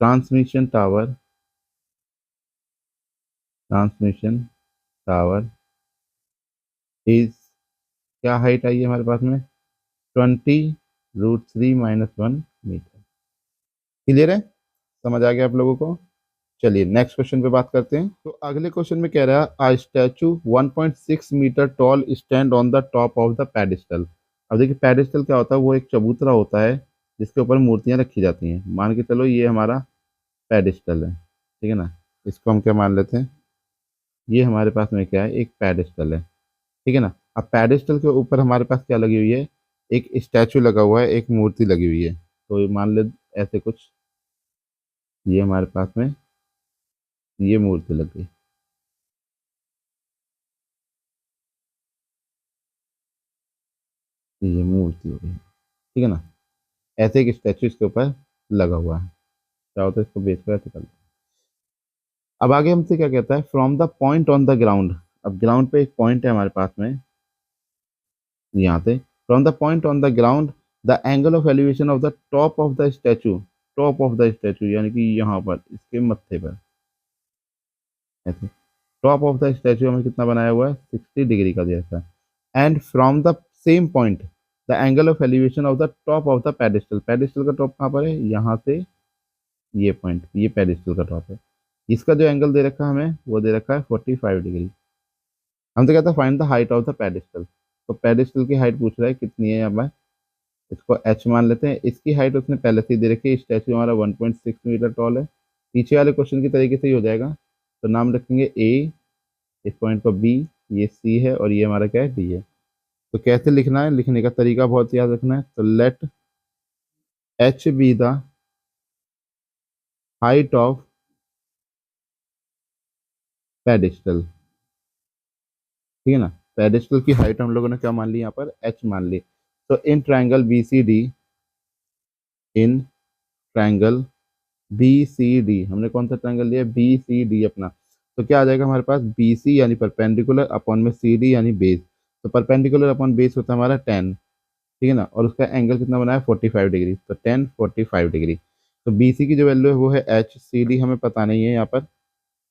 transmission tower, transmission tower is, क्या हाइट आई है हमारे पास में, 20√3 माइनस 1 मीटर। क्लियर है, समझ आ गया आप लोगों को। चलिए नेक्स्ट क्वेश्चन पे बात करते हैं। तो अगले क्वेश्चन में कह रहा है a statue 1.6 metre tall stand on the top of the pedestal. अब देखिए पेडिस्टल क्या होता है, वो एक चबूतरा होता है जिसके ऊपर मूर्तियां रखी जाती हैं। मान के चलो ये हमारा पेडिस्टल है, ठीक है ना, इसको हम क्या मान लेते हैं, ये हमारे पास में क्या है, एक पेडिस्टल है। ठीक है ना। अब पेडिस्टल के ऊपर हमारे पास क्या लगी हुई है, एक स्टैचू लगा हुआ है, एक मूर्ति लगी हुई है। तो ये मान ले ऐसे कुछ, ये हमारे पास में ये मूर्ति लग गई, ये मूर्ति हो गई। ठीक है ना, ऐसे एक स्टैचू इसके ऊपर लगा हुआ है। क्या होता है, इसको बेच कर ऐसे कर लो। अब आगे हमसे क्या कहता है, from the point on the ground. अब ग्राउंड पे एक पॉइंट है हमारे पास में, यहाँ पे from the point on the ground the angle of elevation of the top of the statue, top of the statue यानी कि यहाँ पर इसके मत्थे पर ऐसे, टॉप ऑफ द स्टैचू हमें कितना बनाया हुआ है, 60 डिग्री का दिया था। And from the same point, the angle of elevation of the top of the pedestal, pedestal का टॉप कहाँ पर है, यहाँ से ये पॉइंट, ये पेडिस्टल का टॉप है। इसका जो एंगल दे रखा है हमें, वो दे रखा है 45 डिग्री। हम तो कहते हैं find the height of the pedestal, तो पेडिस्टल की हाइट पूछ रहा है कितनी है, यहाँ पर इसको h मान लेते हैं। इसकी हाइट उसने पहले से ही दे रखी है, स्टैचू हमारा 1.6 मीटर टॉल है। पीछे वाले क्वेश्चन की तरीके से ही हो जाएगा, तो नाम रखेंगे ए, इस पॉइंट को बी, ये सी है और ये हमारा क्या है, डी है। तो कैसे लिखना है, लिखने का तरीका बहुत याद रखना है। तो let H be the height of pedestal, ठीक है ना। पेडिस्टल की हाइट हम लोगों ने क्या मान ली, यहाँ पर एच मान ली। तो in triangle B C D, in triangle B C D, हमने कौन सा ट्राइंगल लिया, बी सी डी अपना। तो क्या आ जाएगा हमारे पास, बी सी यानी परपेंडिकुलर अपॉन में सी डी यानी बेस। तो परपेंडिकुलर अपॉन बेस होता है हमारा 10, ठीक है ना, और उसका एंगल कितना बनाया 45 डिग्री, तो 10 45 डिग्री। तो बी सी की जो वैल्यू है वो है एच, सी डी हमें पता नहीं है यहाँ पर,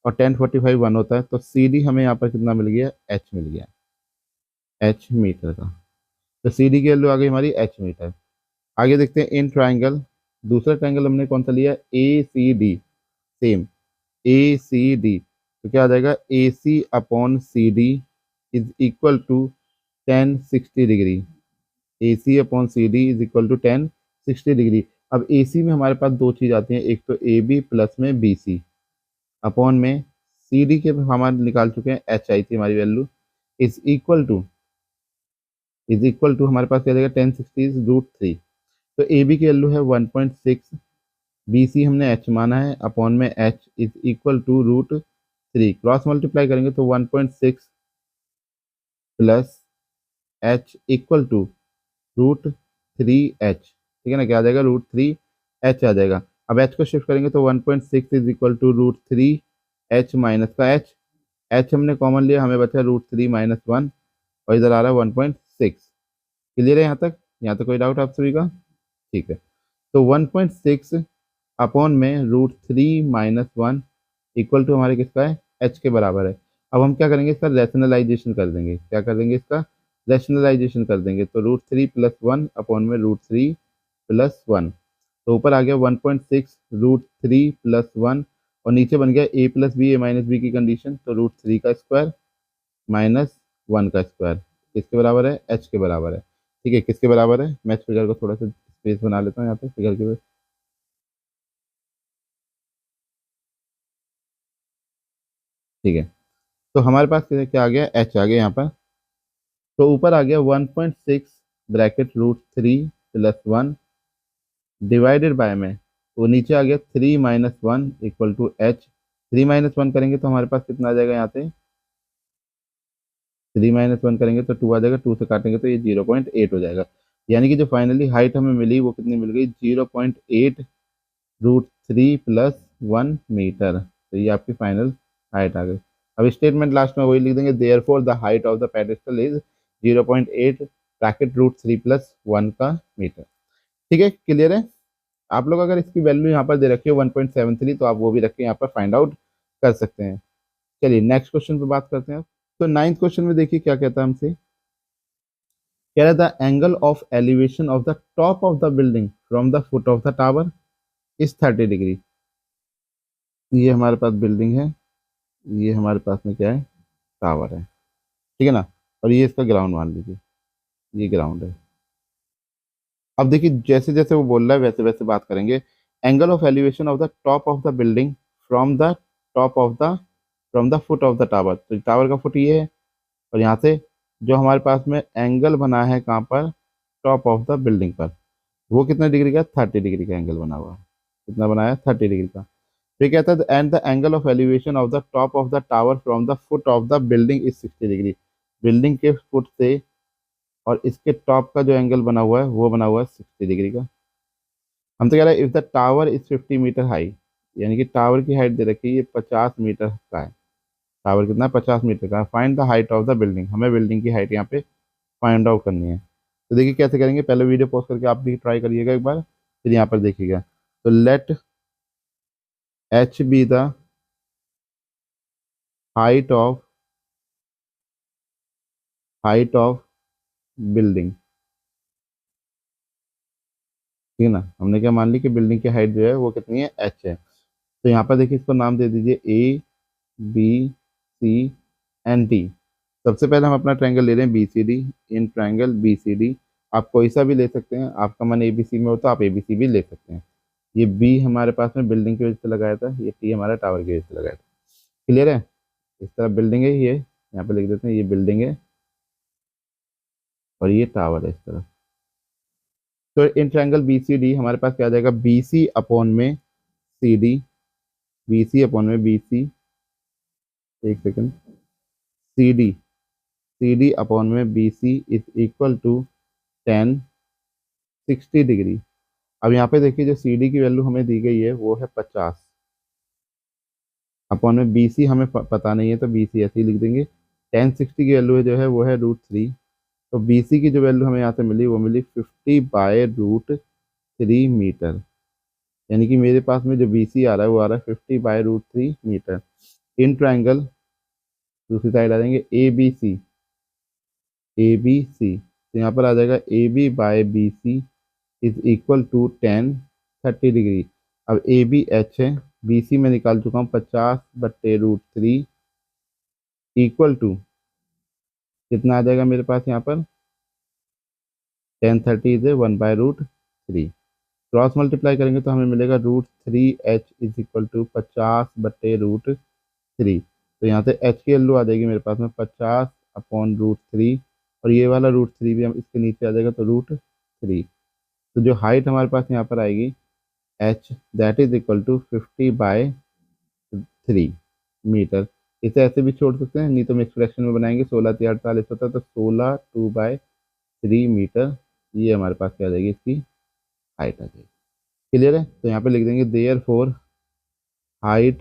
और 10 45 1 होता है, तो सी डी हमें यहाँ पर कितना मिल गया, एच मिल गया, एच मीटर का। तो सी डी की वैल्यू आ गई हमारी एच मीटर। आगे देखते हैं इन ट्राइंगल, दूसरा ट्राइंगल हमने कौन सा लिया, A C D, same A C D. तो क्या आ जाएगा, A C upon C D is equal to 10 60 degree, A C upon C D is equal to 10 60 degree. अब ए सी में हमारे पास दो चीज़ आती हैं, एक तो ए बी प्लस में बी सी, अपॉन में सी डी के हमारे निकाल चुके हैं, एच आई थी हमारी वैल्यू, इज इक्वल टू हमारे पास क्या जाएगा, 10 60 इज √3। तो ए बी की वैल्यू है 1.6, बी सी हमने एच माना है, अपॉन में H is equal to √3। Cross multiply करेंगे तो 1.6 plus H equal to √3 H, ठीक है ना, क्या आ जाएगा, √3 एच आ जाएगा। अब एच को शिफ्ट करेंगे तो 1.6 is equal to √3 H minus का एच, एच हमने कॉमन लिया, हमें बचा √3 - 1, और इधर आ रहा है 1.6। क्लियर है यहाँ तक, यहाँ तक कोई डाउट आप सभी का, ठीक है। तो 1.6 अपॉन में √3 - 1 इक्वल टू हमारे किसका है, एच के बराबर है। अब हम क्या करेंगे, इसका रैशनलाइजेशन कर देंगे, क्या कर देंगे, इसका रैशनलाइजेशन कर देंगे। तो √3 + 1 अपॉन में √3 + 1, तो ऊपर आ गया 1.6 √3 + 1, और नीचे बन गया a + b a - b की कंडीशन, तो √3 का स्क्वायर माइनस 1 का स्क्वायर किसके बराबर है, एच के बराबर है। ठीक है, किसके बराबर है, मैं इस फिगर को थोड़ा सा स्पेस बना लेता हूँ यहाँ पे फिगर के, ठीक है। तो हमारे पास क्या आ गया, एच आ गया यहाँ पर। तो ऊपर आ गया 1.6 ब्रैकेट √3 + 1 डिवाइडेड बाय में, वो नीचे आ गया 3 - 1 इक्वल टू एच। 3 - 1 करेंगे तो हमारे पास कितना आ जाएगा, यहाँ से 3 - 1 करेंगे तो 2 आ जाएगा, 2 से काटेंगे तो ये 0.8 हो जाएगा। यानी कि जो फाइनली हाइट हमें मिली वो कितनी मिल गई, 0.8 √3 + 1 मीटर। तो ये आपकी फाइनल हाइट आ गई। अब स्टेटमेंट लास्ट में वही लिख देंगे, therefore the height of the pedestal is 0.8 bracket √3 + 1 का मीटर। ठीक है, क्लियर है। आप लोग अगर इसकी वैल्यू यहाँ पर दे रखी है 1.73, तो आप वो भी रख के यहाँ पर फाइंड आउट कर सकते हैं। चलिए नेक्स्ट क्वेश्चन पे बात करते हैं। तो नाइन्थ क्वेश्चन में देखिए क्या कहता है हमसे, कह रहा था angle of elevation of the top of the building from the foot of the tower is 30 degree. ये हमारे पास बिल्डिंग है, ये हमारे पास में क्या है, टावर है, ठीक है ना, और ये इसका ग्राउंड मान लीजिए, ये ग्राउंड है। अब देखिए जैसे जैसे वो बोल रहा है वैसे वैसे बात करेंगे। Angle of elevation of the top of the building from the top of the from the foot of the tower, तो टावर का फुट ये है, और यहाँ से जो हमारे पास में एंगल बना है कहाँ पर, टॉप ऑफ द बिल्डिंग पर, वो कितने डिग्री का, 30 डिग्री का एंगल बना हुआ है। कितना बनाया, 30 डिग्री का। फिर कहता है and the angle of elevation of the top of the tower from the foot of the building is 60 degree. Building के फुट से और इसके टॉप का जो एंगल बना हुआ है वो बना हुआ है 60 डिग्री का। हम तो कह रहे हैं if the tower is 50 metre high, यानी कि टावर की हाइट दे रखी है ये 50 मीटर का है। टावर कितना, 50 मीटर का। Find the height of the building, हमें बिल्डिंग की हाइट यहाँ पे फाइंड आउट करनी है। तो देखिए कैसे करेंगे, पहले वीडियो पॉज करके आप भी ट्राई करिएगा एक बार, फिर यहाँ पर देखिएगा। तो let H be the height of building, ठीक है ना। हमने क्या मान ली कि बिल्डिंग की हाइट जो है वो कितनी है, एच है। तो यहाँ पर देखिए इसको नाम दे दीजिए A B C and D. सबसे पहले हम अपना ट्रायंगल ले रहे हैं B C D. In triangle B C D आप कोई सा भी ले सकते हैं, आपका मन ए बी सी में हो तो आप ए बी सी भी ले सकते हैं। ये बी हमारे पास में बिल्डिंग की वजह से लगाया था, ये टी हमारा टावर की वजह से लगाया था। क्लियर है। इस तरह बिल्डिंग है, ये यहाँ पे लिख देते हैं, ये बिल्डिंग है और ये टावर है इस तरह। तो in triangle B C D हमारे पास क्या आ जाएगा, बी सी अपॉन में C D, B C upon में बी सी, एक second, C D, C D upon में B C is equal to 10 60 degree. अब यहाँ पे देखिए जो सी डी की वैल्यू हमें दी गई है वो है 50, अपॉन में बी सी हमें पता नहीं है तो बी सी ऐसे ही लिख देंगे। 10 60 की वैल्यू जो है वो है √3। तो बी सी की जो वैल्यू हमें यहाँ से मिली वो मिली 50/√3 मीटर। यानी कि मेरे पास में जो बी सी आ रहा है वो आ रहा है 50/√3 मीटर। इन ट्राइंगल दूसरी साइड आ जाएंगे ए बी सी, ए बी सी, तो यहाँ पर आ जाएगा A B by B C is equal to 10 30 degree. अब ए बी एच है, बी सी में निकाल चुका हूँ 50/√3 इक्वल टू कितना आ जाएगा मेरे पास यहाँ पर, 10 30 इज 1/√3। क्रॉस मल्टीप्लाई करेंगे तो हमें मिलेगा √3h इज इक्वल टू 50/√3। तो यहाँ से h की वैल्यू आ जाएगी मेरे पास में 50/√3, और ये वाला √3 भी हम इसके नीचे आ जाएगा तो √3। तो जो हाइट हमारे पास यहाँ पर आएगी h, that is equal to 50/3 metre. इसे ऐसे भी छोड़ सकते हैं, नहीं तो हम एक्सप्रेशन में बनाएंगे 16×3 = 48 होता है, तो 16 2/3 मीटर ये हमारे पास क्या आ जाएगी, इसकी हाइट आ जाएगी। क्लियर है। तो यहाँ पे लिख देंगे therefore height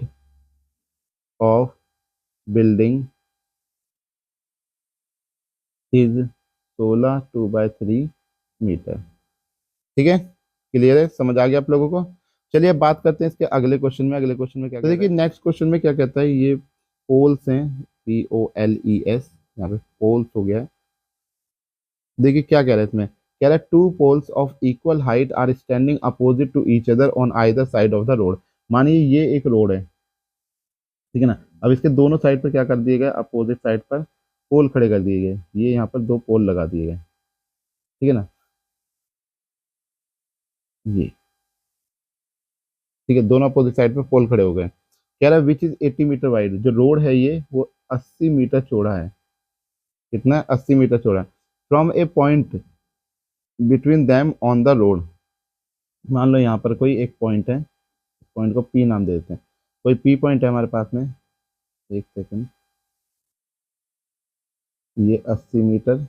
of building is 16 2/3 metre. ठीक है, क्लियर है, समझ आ गया आप लोगों को। चलिए अब बात करते हैं इसके अगले क्वेश्चन में। अगले क्वेश्चन में क्या, तो देखिए नेक्स्ट क्वेश्चन में क्या कहता है, ये पोल्स हैं, POLES, यहाँ पे पोल्स हो गया है। देखिए क्या कह रहा है इसमें, कह रहा है 2 poles of equal height are standing opposite to each other on either side of the road. मानिए ये एक रोड है, ठीक है ना। अब इसके दोनों साइड पर क्या कर दिए गए, अपोजिट साइड पर पोल खड़े कर दिए गए। ये यहाँ पर 2 पोल लगा दिए गए, ठीक है ना, ये, ठीक है, दोनों अपोजिट साइड पे पोल खड़े हो गए। कह रहा है विच इज 80 मीटर वाइड, जो रोड है ये वो 80 मीटर चौड़ा है। कितना है, 80 मीटर चौड़ा। From a point between them on the road, मान लो यहाँ पर कोई एक पॉइंट है, पॉइंट को पी नाम दे देते हैं। कोई पी पॉइंट है हमारे पास में, एक सेकंड, ये 80 मीटर,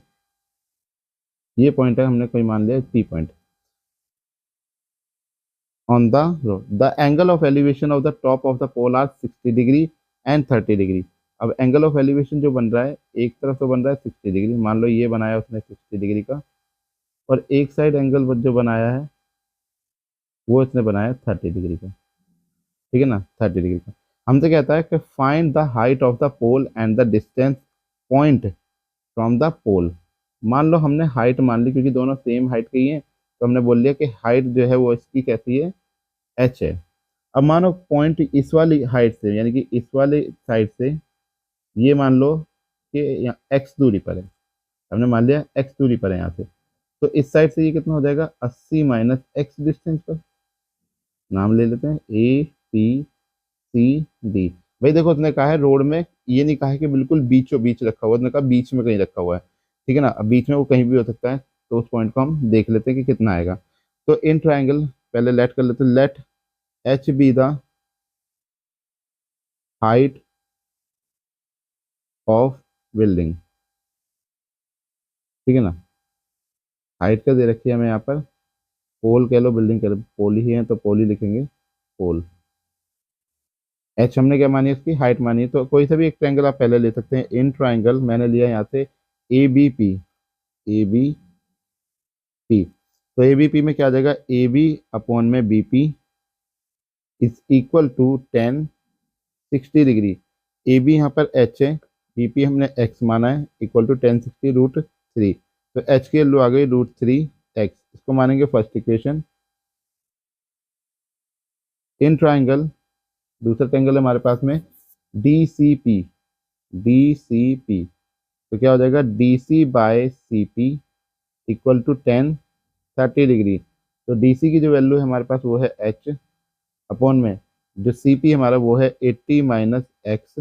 ये पॉइंट है, हमने कोई मान लिया P point on the road. The angle of elevation of the top of the pole are 60 degree and 30 degree. अब एंगल ऑफ एलिवेशन जो बन रहा है, एक तरफ तो बन रहा है 60 डिग्री, मान लो ये बनाया उसने 60 डिग्री का, और एक साइड एंगल जो बनाया है वो इसने बनाया 30 डिग्री का, ठीक है ना, 30 डिग्री का। हमसे कहता है कि find the height of the pole and the distance point from the pole. मान लो हमने हाइट मान ली, क्योंकि दोनों सेम हाइट की हैं, तो हमने बोल लिया कि हाइट जो है वो इसकी कैसी है, h है। अब मानो पॉइंट इस वाली हाइट से, यानी कि इस वाले साइड से, ये मान लो कि यहाँ x दूरी पर है, हमने मान लिया x दूरी पर है यहाँ से, तो इस साइड से ये कितना हो जाएगा, 80 - x डिस्टेंस पर। नाम ले लेते हैं ABCD। भाई देखो उसने कहा है रोड में, ये नहीं कहा है कि बिल्कुल बीचों बीच रखा हुआ, उसने कहा बीच में कहीं रखा हुआ है, ठीक है ना। अब बीच में वो कहीं भी हो सकता है, तो उस पॉइंट को हम देख लेते हैं कि कितना आएगा। तो इन ट्राइंगल पहले लेट कर लेते हैं, let h be the height of building, ठीक है ना। हाइट का दे रखी है हमें यहाँ पर, पोल कह लो बिल्डिंग कह लो, पोल ही है तो पोल ही लिखेंगे, पोल। एच हमने क्या मानी, इसकी हाइट मानी है। तो कोई सा भी एक ट्रायंगल आप पहले ले सकते हैं। इन ट्रायंगल मैंने लिया यहाँ से ABP, ABP, तो ABP में क्या आ जाएगा, AB अपॉन में BP is equal to 10 60 degree. AB यहाँ पर H है, BP हमने X माना है, इक्वल टू 10 60 √3। तो H की वैल्यू आ गई √3x, इसको मानेंगे फर्स्ट इक्वेशन। इन ट्राइंगल, दूसरा ट्राइंगल है हमारे पास में D C P, D C P. तो क्या हो जाएगा, D C by C P equal to 10 30 degree. तो डी सी की जो वैल्यू है हमारे पास वो है एच, अपॉन में जो सी पी हमारा वो है 80 माइनस एक्स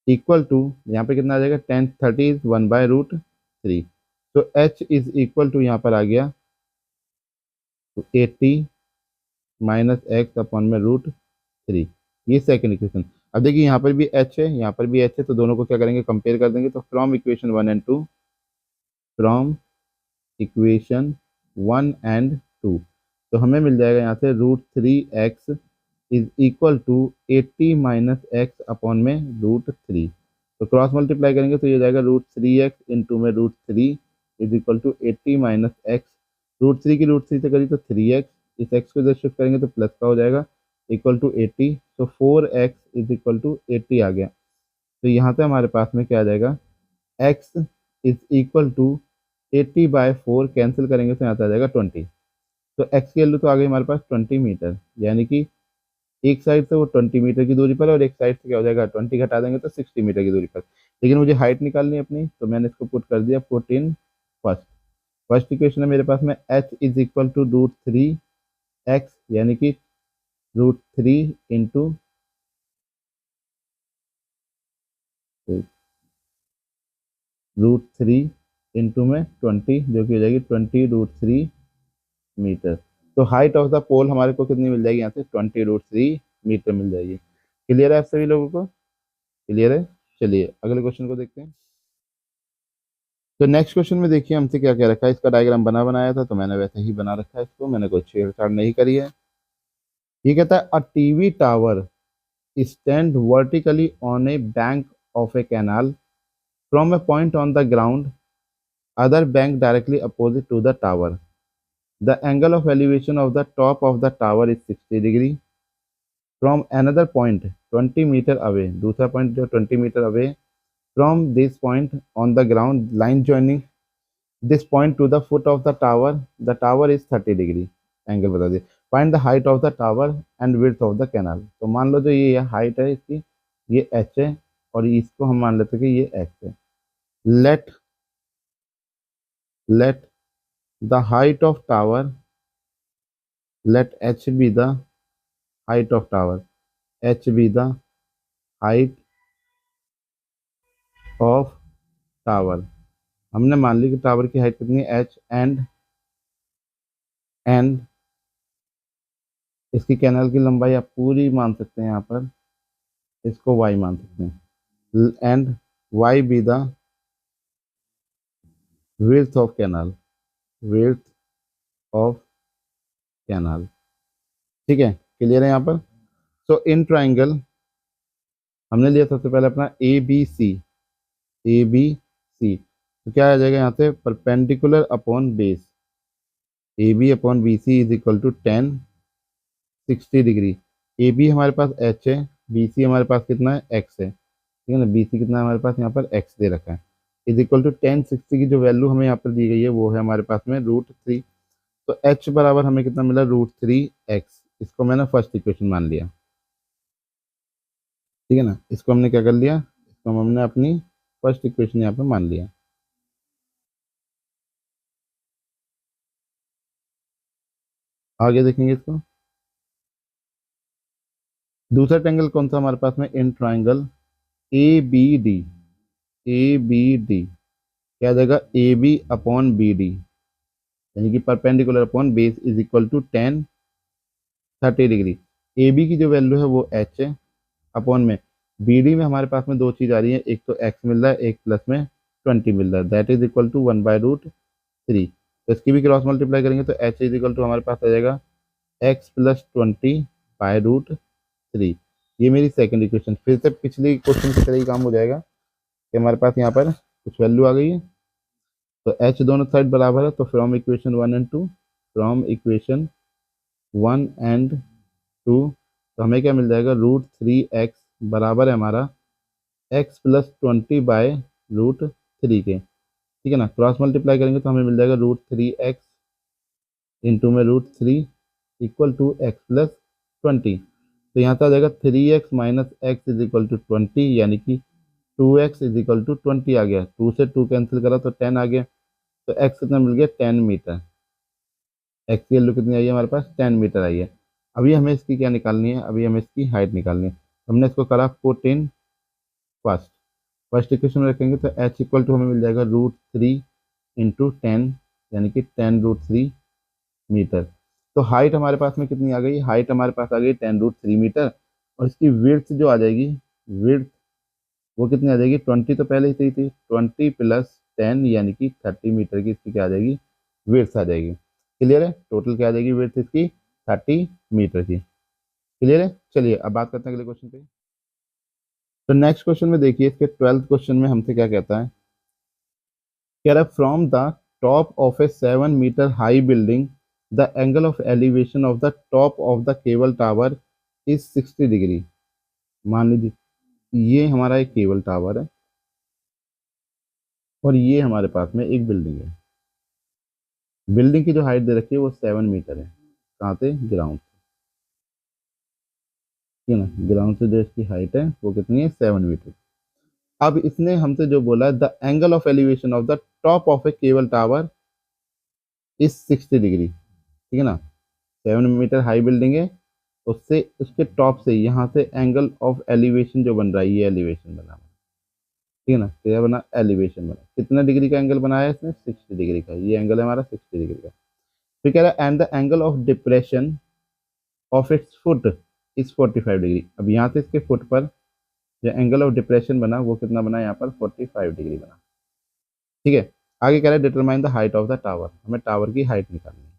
इक्वल टू, यहाँ पे कितना आ जाएगा, 10 30 इज 1/√3। तो एच इज इक्वल टू यहाँ पर आ गया तो 80 माइनस एक्स अपॉन में √3। ये सेकंड इक्वेशन। अब देखिए यहाँ पर भी एच है, यहाँ पर भी एच है, तो दोनों को क्या करेंगे, कंपेयर कर देंगे। तो from equation 1 and 2, from equation 1 and 2, तो हमें मिल जाएगा यहाँ से √3x is equal to 80 minus x upon में √3। तो क्रॉस मल्टीप्लाई करेंगे तो ये जाएगा √3x इंटू में √3 is equal to 80 minus x. √3 की √3 से करी तो 3x, इस x को इधर शिफ्ट करेंगे तो प्लस का हो जाएगा इक्वल टू 80। तो 4x इज इक्वल टू 80 आ गया। तो यहाँ से हमारे पास में क्या आ जाएगा, x is equal to 80/4 cancel करेंगे तो यहाँ से आ जाएगा 20। तो x की वैल्यू तो आ गई हमारे पास 20 मीटर, यानी कि एक साइड से वो 20 मीटर की दूरी पर है और एक साइड से क्या हो जाएगा, 20 घटा देंगे तो 60 मीटर की दूरी पर। लेकिन मुझे हाइट निकालनी है अपनी, तो मैंने इसको पुट कर दिया put in first. First equation है मेरे पास में h is equal to √3x, यानी कि √3 इंटू √3 इंटू में 20, जो कि हो जाएगी 20√3 मीटर। तो हाइट ऑफ द पोल हमारे को कितनी मिल जाएगी, यहाँ से 20√3 मीटर मिल जाएगी। क्लियर है आप सभी लोगों को? क्लियर है। चलिए अगले क्वेश्चन को देखते हैं। तो नेक्स्ट क्वेश्चन में देखिए हमसे क्या क्या रखा है। इसका डायग्राम बना बनाया था, तो मैंने वैसे ही बना रखा है इसको, मैंने कोई छेड़छाड़ नहीं करी है। ये कहता है a TV tower stand vertically on a bank of a canal from a point on the ground, other bank directly opposite to the tower. The angle of elevation of the top of the tower is 60 degree from another point 20 metre away. दूसरा point जो 20 metre away from this point on the ground, line joining this point to the foot of the tower is 30 degree. Angle बता दिए। Find the height of the tower and width of the canal. तो मान लो जो ये height है इसकी, ये H है, और इसको हम मान लेते हैं कि ये एक्स है। Let let the height of tower, let H be the height of tower, H be the height of tower. हमने मान ली कि टावर की हाइट कितनी है, एच, एंड इसकी कैनाल की लंबाई आप पूरी मान सकते हैं, यहाँ पर इसको y मान सकते हैं। And y be the width of canal, width of canal. ठीक है, क्लियर है यहाँ पर। सो इन ट्राइंगल हमने लिया सबसे पहले अपना ए बी सी, ए बी सी। तो क्या आ जाएगा यहाँ से, perpendicular upon base, A B upon B C is equal to 10 60 degree. A B हमारे पास एच है, बी सी हमारे पास कितना है, एक्स है। ठीक है ना, बी सी कितना है हमारे पास यहाँ पर, एक्स दे रखा है। इज इक्वल टू 10 60 की जो वैल्यू हमें यहाँ पर दी गई है वो है हमारे पास में √3। तो एच बराबर हमें कितना मिला, √3x। इसको मैंने फर्स्ट इक्वेशन मान लिया। ठीक है ना, इसको हमने क्या कर लिया, इसको हमने अपनी फर्स्ट इक्वेशन यहाँ पे मान लिया। आगे देखेंगे इसको। दूसरा ट्रायंगल कौन सा हमारे पास में, in triangle A B D, A B D क्या आ जाएगा, A B upon B D, यानी कि perpendicular upon base is equal to 10 30 degree. A B की जो वैल्यू है वो एच है, अपॉन में बी डी में हमारे पास में दो चीज आ रही है, एक तो एक्स मिल रहा है, एक प्लस में 20 मिल रहा है, दैट इज इक्वल टू 1/√3। तो इसकी भी क्रॉस मल्टीप्लाई करेंगे तो एच इज इक्वल टू हमारे पास आ जाएगा एक्स प्लस 20/√3। ये मेरी सेकंड इक्वेशन। फिर से पिछली क्वेश्चन की तरह ही काम हो जाएगा कि हमारे पास यहाँ पर कुछ वैल्यू आ गई है, तो एच दोनों साइड बराबर है, तो from equation 1 and 2, from equation 1 and 2, तो हमें क्या मिल जाएगा, √3x बराबर है हमारा x प्लस 20/√3 के। ठीक है ना, क्रॉस मल्टीप्लाई करेंगे तो हमें मिल जाएगा √3x इंटू में √3 इक्वल टू एक्स प्लस 20। तो यहाँ से आ जाएगा 3x minus x is equal to 20, यानी कि 2x इज इक्वल टू 20 आ गया। 2 से 2 कैंसिल करा तो 10 आ गया। तो x कितना मिल गया, 10 मीटर। एक्स की वैल्यू कितनी आई है हमारे पास, 10 मीटर आई है। अभी हमें इसकी क्या निकालनी है, अभी हमें इसकी हाइट निकालनी है। हमने इसको करा put in first first equation में रखेंगे तो h इक्वल टू हमें मिल जाएगा √3 इंटू 10, यानी कि 10√3 मीटर। तो हाइट हमारे पास में कितनी आ गई, हाइट हमारे पास आ गई 10√3 मीटर। और इसकी विड्थ जो आ जाएगी, विड्थ वो कितनी आ जाएगी, 20 तो पहले ही थी, 20 प्लस 10 यानी कि 30 मीटर की इसकी क्या आ जाएगी, विड्थ आ जाएगी। क्लियर है, टोटल क्या आ जाएगी विड्थ इसकी, 30 मीटर की। क्लियर है, चलिए अब बात करते हैं अगले क्वेश्चन पे। तो नेक्स्ट क्वेश्चन में देखिए, इसके 12th क्वेश्चन में हमसे क्या कहता है, कह रहा है from the top of a 7 metre high building the angle of elevation of the top of the cable tower is 60 degree. मान लीजिए ये हमारा एक केबल टावर है और ये हमारे पास में एक बिल्डिंग है। बिल्डिंग की जो हाइट दे रखी है वो 7 मीटर है, कहाँ से, ग्राउंड, ठीक है ना। ग्राउंड से जो इसकी हाइट है वो कितनी है, 7 मीटर। अब इसने हमसे जो बोला है, the angle of elevation of the top of A cable tower is 60 degree, ठीक है ना। 7 मीटर हाई बिल्डिंग है, उससे उसके टॉप से यहाँ से एंगल ऑफ एलिवेशन जो बन रहा है, ये एलिवेशन बना, ठीक है ना। तो यह बना एलिवेशन बना, कितना डिग्री का एंगल बनाया है इसने, 60 डिग्री का। ये एंगल है हमारा 60 डिग्री का। फिर कह रहा है and the angle of depression of its foot is 45 degree. अब यहाँ से इसके फुट पर जो एंगल ऑफ डिप्रेशन बना वो कितना बना, यहाँ पर 45 डिग्री बना, ठीक है। आगे कह रहा है determine the height of the tower, हमें टावर की हाइट निकालनी है,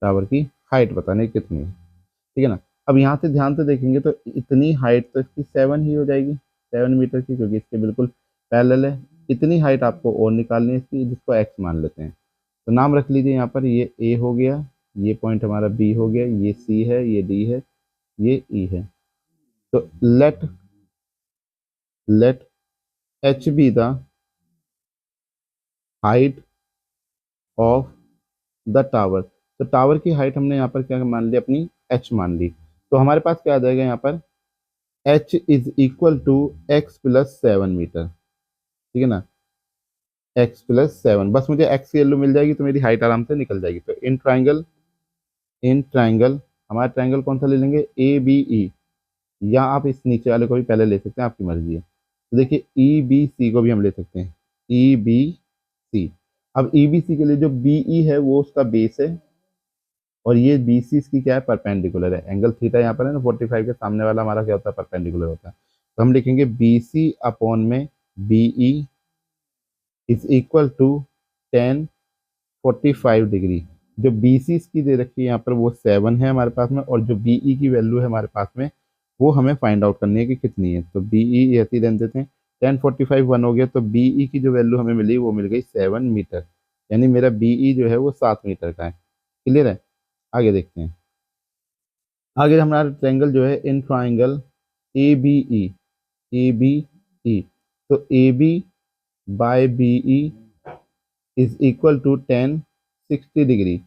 टावर की हाइट बतानी है कितनी है, ठीक है ना। अब यहाँ से ध्यान से देखेंगे तो इतनी हाइट तो इसकी 7 ही हो जाएगी, 7 मीटर की, क्योंकि इसके बिल्कुल पैरेलल है। इतनी हाइट आपको और निकालनी है इसकी, जिसको एक्स मान लेते हैं। तो नाम रख लीजिए यहाँ पर, ये ए हो गया, ये पॉइंट हमारा बी हो गया, ये सी है, ये डी है, ये ई है। तो let let H be the height of the tower. तो टावर की हाइट हमने यहाँ पर क्या मान ली, अपनी एच मान ली। तो हमारे पास क्या आ जाएगा यहाँ पर, H is equal to x plus 7 metre, ठीक है ना। एक्स प्लस 7, बस मुझे एक्स की वैल्यू मिल जाएगी तो मेरी हाइट आराम से निकल जाएगी। तो इन ट्राइंगल हमारा ट्राइंगल कौन सा ले लेंगे, ए बी ई, या आप इस नीचे वाले को भी पहले ले सकते हैं, आपकी मर्जी है। तो देखिए ई बी सी को भी हम ले सकते हैं, ई बी सी। अब ई बी सी के लिए जो बी ई है वो उसका बेस है, और ये बी सी इसकी क्या है, परपेंडिकुलर है। एंगल थीटा यहाँ पर है ना, 45 के सामने वाला हमारा क्या होता है, परपेंडिकुलर होता है। तो हम लिखेंगे बी सी अपॉन में B E is equal to 1045 degree. जो बी सी इसकी दे रखी है यहाँ पर वो 7 है हमारे पास में, और जो बी ई की वैल्यू है हमारे पास में वो हमें फाइंड आउट करनी है कि कितनी है। तो बी ई ऐसे ही रहने देते हैं, 1045 1 हो गया, तो बी ई की जो वैल्यू हमें मिली वो मिल गई 7 मीटर, यानी मेरा बी ई जो है वो 7 मीटर का है। क्लियर है, आगे देखते हैं। आगे हमारा ट्रायंगल जो है, in triangle A B E, A B E, तो A B by B E is equal to 1060 degree.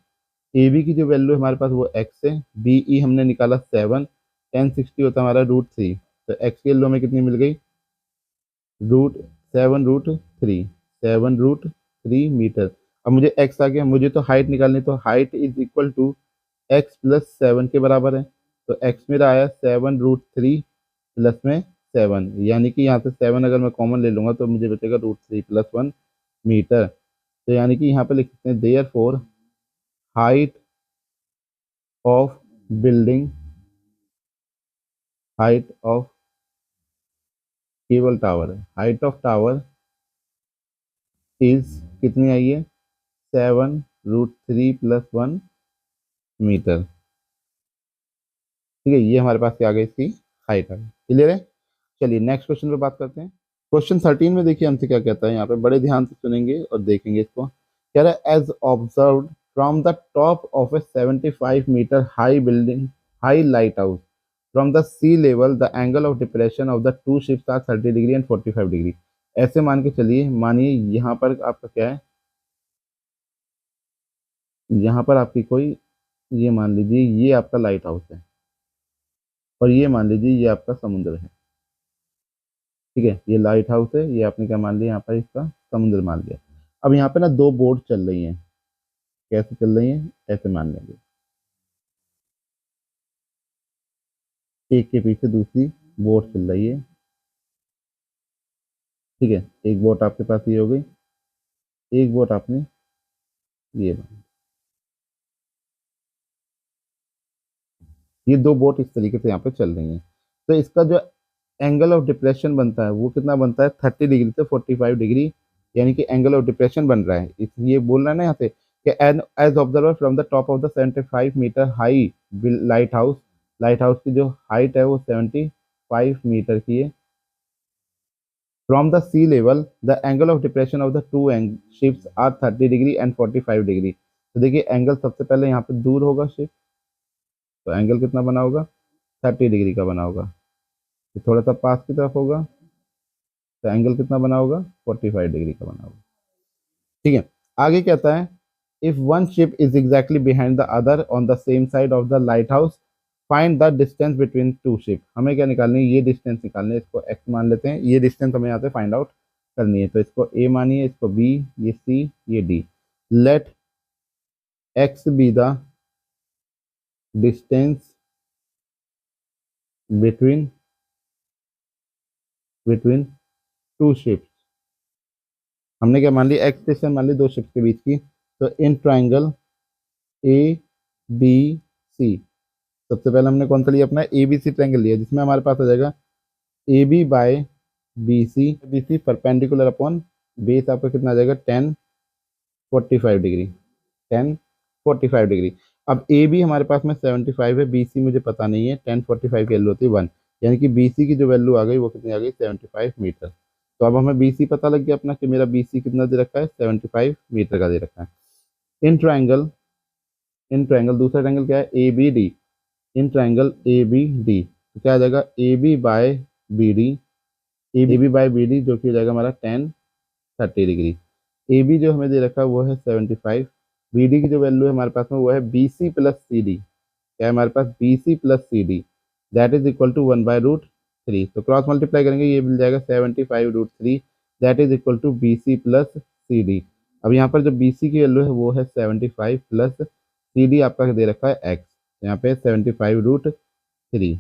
A B की जो वैल्यू हमारे पास वो एक्स है, बी ई हमने निकाला 7, 1060 होता है हमारा √3। तो एक्स की वैल्यू हमें कितनी मिल गई, रूट 7√3, 7√3 मीटर। अब मुझे एक्स आ गया, मुझे तो हाइट निकालनी, तो height is equal to x plus 7 के बराबर है। तो एक्स मेरा आया 7√3 प्लस में 7, यानी कि यहाँ से 7 अगर मैं कॉमन ले लूँगा तो मुझे बचेगा √3 + 1 मीटर। तो यानी कि यहाँ पे लिख सकते हैं therefore height of building, height of cable tower है, हाइट ऑफ टावर इज कितनी आई है, 7√3 + 1 मीटर, ठीक है। ये हमारे पास क्या आ गई, इसकी हाइट आ गई। क्लियर है, चलिए नेक्स्ट क्वेश्चन पे बात करते हैं। क्वेश्चन 13 में देखिए हमसे क्या कहता है, यहाँ पे बड़े ध्यान से सुनेंगे और देखेंगे इसको। कह रहा है as observed from the top of a 75 meter high building, high light house, from the sea level the angle of depression of the two ships are 30 degree and 45 degree. ऐसे मान के चलिए, मानिए यहाँ पर आपका क्या है, यहाँ पर आपकी कोई ये मान लीजिए ये आपका लाइट हाउस है, और ये मान लीजिए ये आपका समुद्र है। ठीक है, ये लाइट हाउस है, ये आपने क्या मान लिया यहाँ पर, इसका समुद्र मान लिया। अब यहाँ पे ना दो बोट चल रही हैं। कैसे चल रही हैं, ऐसे मान लेंगे, एक के पीछे दूसरी बोट चल रही है। ठीक है, एक बोट आपके पास ये हो गई, एक बोट आपने ये मान, ये दो बोट इस तरीके से यहाँ पे चल रही हैं। तो इसका जो एंगल ऑफ डिप्रेशन बनता है वो कितना बनता है, 30 डिग्री से 45 डिग्री, यानी कि एंगल ऑफ डिप्रेशन बन रहा है। इसलिए बोल रहा है ना यहाँ पे कि an as observer from the top of the 75 meter high light house, light house की जो हाइट है वो 75 मीटर की है। From the sea level the angle of depression of the two ships are 30 degree and 45 degree. तो देखिए angle सबसे पहले यहाँ पे दूर होगा शिप, तो एंगल कितना बना होगा, 30 डिग्री का बना होगा। ये थोड़ा सा पास की तरफ होगा, तो एंगल कितना बना होगा, 45 डिग्री का बना होगा। ठीक है, आगे कहता है if one ship is exactly behind the other on the same side of the light house find the distance between to ship. हमें क्या निकालनी है, ये डिस्टेंस निकालनी है। इसको एक्स मान लेते हैं, ये डिस्टेंस हमें यहाँ पे फाइंड आउट करनी है। तो इसको ए मानिए, इसको बी, ये सी, ये D. Let x be the distance between between two ships. हमने क्या मान लिया, एक्स डिस्टेंस मान ली दो शिप्स के बीच की। तो इन ट्राइंगल ए बी सी, सबसे पहले हमने कौन सा लिया, अपना ए बी सी ट्राइंगल लिया, जिसमें हमारे पास आ जाएगा A B by B C perpendicular upon base आपका कितना आ जाएगा, 10 45 डिग्री, 10 45 डिग्री। अब ए बी हमारे पास में 75 है, बी सी मुझे पता नहीं है, 10 45 की वैल्यू होती है 1, यानी कि बी सी की जो वैल्यू आ गई वो कितनी आ गई, 75 मीटर। तो अब हमें बी सी पता लग गया अपना कि मेरा बी सी कितना दे रखा है, 75 मीटर का दे रखा है। इन ट्राइंगल, इन ट्राइंगल दूसरा ट्राइंगल क्या है, A B D. In triangle A B D तो क्या आ जाएगा, A B by B D, A B by B D जो कि हो जाएगा हमारा 10 30 डिग्री। ए बी जो हमें दे रखा है वो है 75, बी डी की जो वैल्यू है हमारे पास में वो है B C plus C D. क्या है हमारे पास, B C plus C D, that is equal to 1/√3। तो क्रॉस मल्टीप्लाई करेंगे, ये मिल जाएगा 75√3, that is equal to B C plus C D. अब यहाँ पर जो बी सी की वैल्यू है वो है 75 प्लस सी डी आपका दे रखा है एक्स, यहाँ पे 75√3।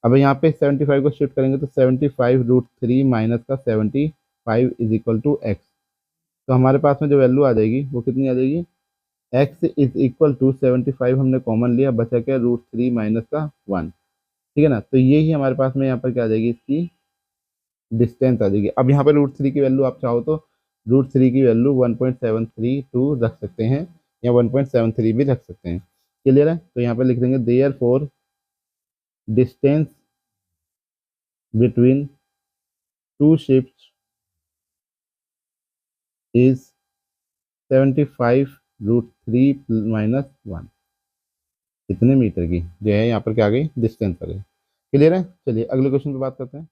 अब यहाँ पे 75 को शिफ्ट करेंगे तो 75√3 माइनस का 75 इज इक्वल टू एक्स। तो हमारे पास में जो वैल्यू आ जाएगी वो कितनी आ जाएगी, एक्स इज इक्वल टू 75 हमने कॉमन लिया, बचा क्या, √3 माइनस का 1। ठीक है ना, तो ये ही हमारे पास में यहाँ पर क्या आ जाएगी, इसकी डिस्टेंस आ जाएगी। अब यहाँ पे √3 की वैल्यू आप चाहो तो √3 की वैल्यू 1.732 रख सकते हैं, या 1.73 भी रख सकते हैं। क्लियर है, तो यहाँ पे लिख देंगे therefore distance between two ships is 75√3 minus 1। इतने मीटर की जो है यहाँ पर क्या आ गई, डिस्टेंस आ गई। क्लियर है, चलिए अगले क्वेश्चन पे बात करते हैं।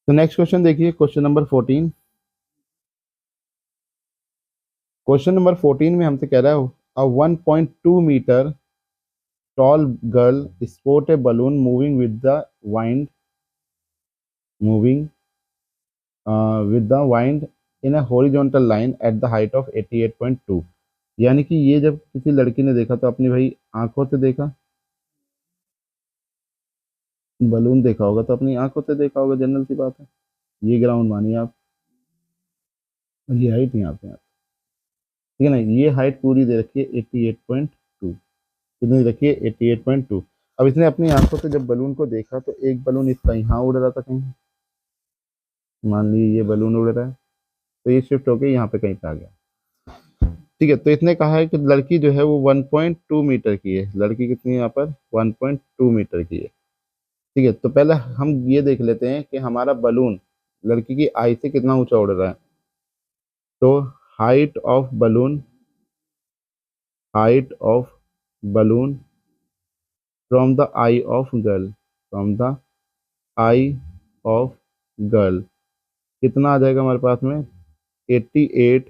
तो नेक्स्ट क्वेश्चन देखिए, क्वेश्चन नंबर 14। क्वेश्चन नंबर 14 में हमसे कह रहा है a 1.2 metre tall girl sport a balloon moving with the wind, moving with the wind in a horizontal line at the height of 88.2। यानी कि ये जब किसी लड़की ने देखा तो अपनी भाई आंखों से देखा, बलून देखा होगा तो अपनी आंखों से देखा होगा, जनरल सी बात है। ये ग्राउंड मानिए आप, और ये हाइट यहाँ पे है। ठीक है ना, ये हाइट पूरी दे रखी है 88.2, कितनी दे रखी है, 88.2। अब इसने अपनी आंखों से जब बलून को देखा तो एक बलून इसका यहाँ उड़ रहा था कहीं, मान लीजिए ये बलून उड़ रहा है, तो ये शिफ्ट होके यहाँ पे कहीं पे आ गया। ठीक है, तो इसने कहा है कि लड़की जो है वो 1.2 मीटर की है, लड़की कितनी है यहाँ पर, 1.2 मीटर की है। ठीक है, तो पहले हम ये देख लेते हैं कि हमारा बलून लड़की की आई से कितना ऊंचा उड़ रहा है। तो height of balloon, height of balloon from the eye of girl, from the eye of girl कितना आ जाएगा हमारे पास में, 88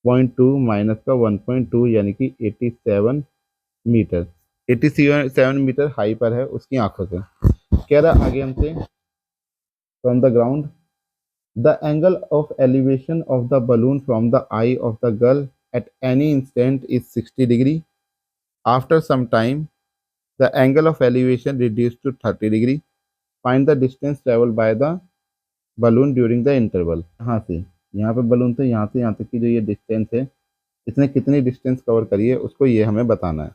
0.2 माइनस का 1.2 यानी कि 87 मीटर। 87 मीटर हाई पर है उसकी आंखों से। कह रहा आगे हमसे, from the ground the angle of elevation of the balloon from the eye of the girl at any instant is 60 degree. After some time the angle of elevation reduce to 30 degree. Find the distance travel by the balloon during the interval. यहाँ से यहाँ पे balloon से यहाँ तक की जो ये डिस्टेंस है, इसने कितनी डिस्टेंस कवर करी है उसको ये हमें बताना है।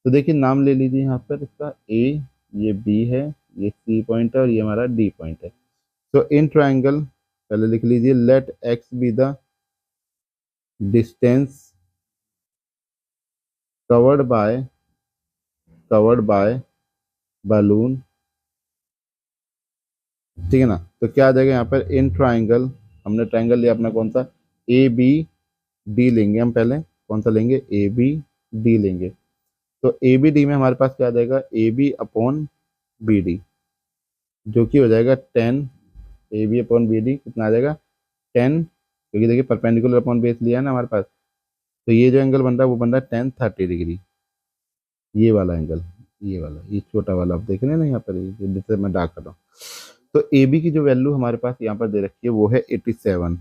तो देखिए नाम ले लीजिए यहाँ पर इसका ए, ये बी है, ये सी पॉइंट है और ये हमारा डी पॉइंट है। तो इन ट्राइंगल पहले लिख लीजिए, let x be the distance covered by balloon. ठीक है ना। तो क्या आ जाएगा यहाँ पर, इन ट्राइंगल, हमने ट्राइंगल लिया अपना कौन सा, ए बी डी लेंगे हम पहले। कौन सा लेंगे, ए बी डी लेंगे। तो ए बी डी में हमारे पास क्या आ जाएगा, A B upon B D, जो कि हो जाएगा 10। A B upon B D कितना आ जाएगा, 10, क्योंकि देखिए परपेंडिकुलर अपॉन बेस लिया है ना हमारे पास। तो ये जो एंगल बन रहा है वो बन रहा है 10 30 डिग्री। ये वाला एंगल, ये वाला, ये छोटा वाला आप देख रहे हैं ना यहाँ पर, ये जिससे मैं डार्क कर रहा हूँ। तो ए बी की जो वैल्यू हमारे पास यहाँ पर दे रखी है वो है 87।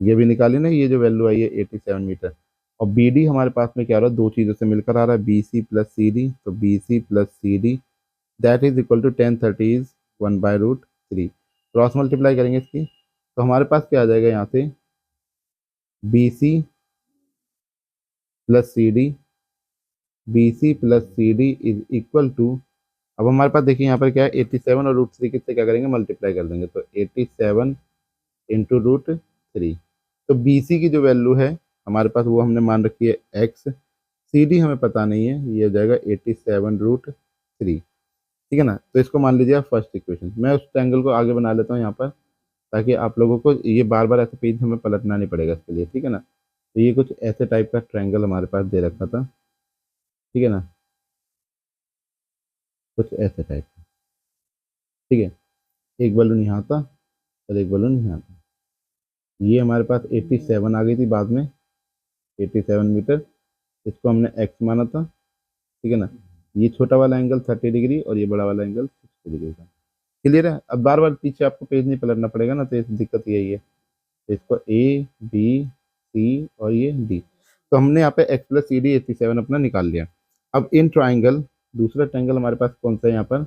ये भी निकाली ना, ये जो वैल्यू आई है 87 मीटर। और बी डी हमारे पास में क्या हो रहा है, दो चीज़ों से मिलकर आ रहा है, B C plus C D. तो B C plus C D that is equal to 10 30 is 1/√3। Cross multiply करेंगे इसकी, तो हमारे पास क्या आ जाएगा यहाँ से, B C plus C D, B C plus C D is equal to, अब हमारे पास देखिए यहाँ पर क्या है, 87 और √3 किससे क्या करेंगे, मल्टीप्लाई कर देंगे। तो 87 इंटू √3। तो बी सी की जो वैल्यू है हमारे पास वो हमने मान रखी है एक्स, सी डी हमें पता नहीं है, ये हो जाएगा 87√3। ठीक है ना। तो इसको मान लीजिए आप फर्स्ट इक्वेशन। मैं उस ट्रायंगल को आगे बना लेता हूँ यहाँ पर, ताकि आप लोगों को ये बार बार ऐसे पेज हमें पलटना नहीं पड़ेगा इसके लिए। ठीक है ना। तो ये कुछ ऐसे टाइप का ट्रायंगल हमारे पास दे रखा था। ठीक है ना, कुछ ऐसे टाइप का। ठीक है, एक बलून यहाँ था और एक बलून यहाँ था। ये हमारे पास 87 आ गई थी बाद में, 87 मीटर। इसको हमने एक्स माना था। ठीक है ना। ये छोटा वाला एंगल 30 डिग्री और ये बड़ा वाला एंगल 60 डिग्री था। क्लियर है। अब बार बार पीछे आपको पेज नहीं पलटना पड़ेगा ना, तो इस दिक्कत यही है। तो इसको ए बी सी और ये डी, तो हमने यहाँ पे एक्स प्लस सी डी 87 अपना निकाल लिया। अब इन ट्राइंगल, दूसरा ट्राइंगल हमारे पास कौन सा है यहाँ पर,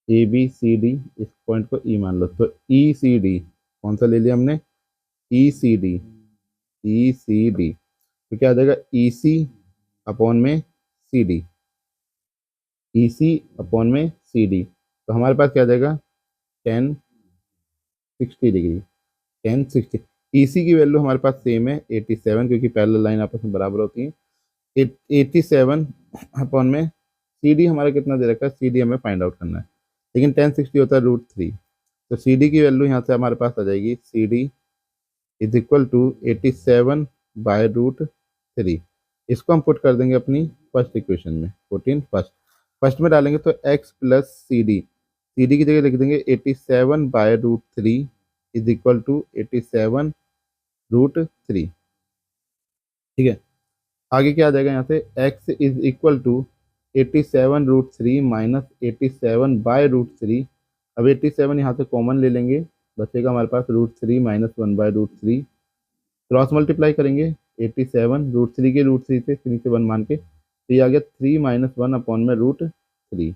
ए बी सी डी, इस पॉइंट को ई मान लो। तो ई सी डी कौन सा ले लिया हमने, ई सी डी, ई सी डी। तो क्या आ जाएगा, ई सी अपॉन में सी डी, ई सी अपॉन में सी डी। तो हमारे पास क्या आ जाएगा, 10 60 डिग्री, 10 60। ई सी की वैल्यू हमारे पास सेम है 87, क्योंकि पैरेलल लाइन आपस में बराबर होती है। 87 अपॉन में सी डी हमारा कितना दे रखा है, सी डी हमें फाइंड आउट करना है, लेकिन 10 60 होता है √3। तो सी डी की वैल्यू यहाँ से हमारे पास आ जाएगी, C D is equal to 87/√3। इसको हम पुट कर देंगे अपनी फर्स्ट इक्वेशन में, 14 फर्स्ट। फर्स्ट में डालेंगे तो x प्लस सी डी की जगह लिख देंगे 87/√3 इज इक्वल टू 87√3। ठीक है। आगे क्या आ जाएगा यहाँ से, x is equal to 87√3 minus 87/√3। अब 87 यहाँ से कॉमन ले लेंगे, बचेगा हमारे पास √3 माइनस 1/√3। क्रॉस मल्टीप्लाई करेंगे 87, √3 के √3 से इसके नीचे 1 मान के, तो ये आ गया 3 माइनस 1 अपॉन में √3।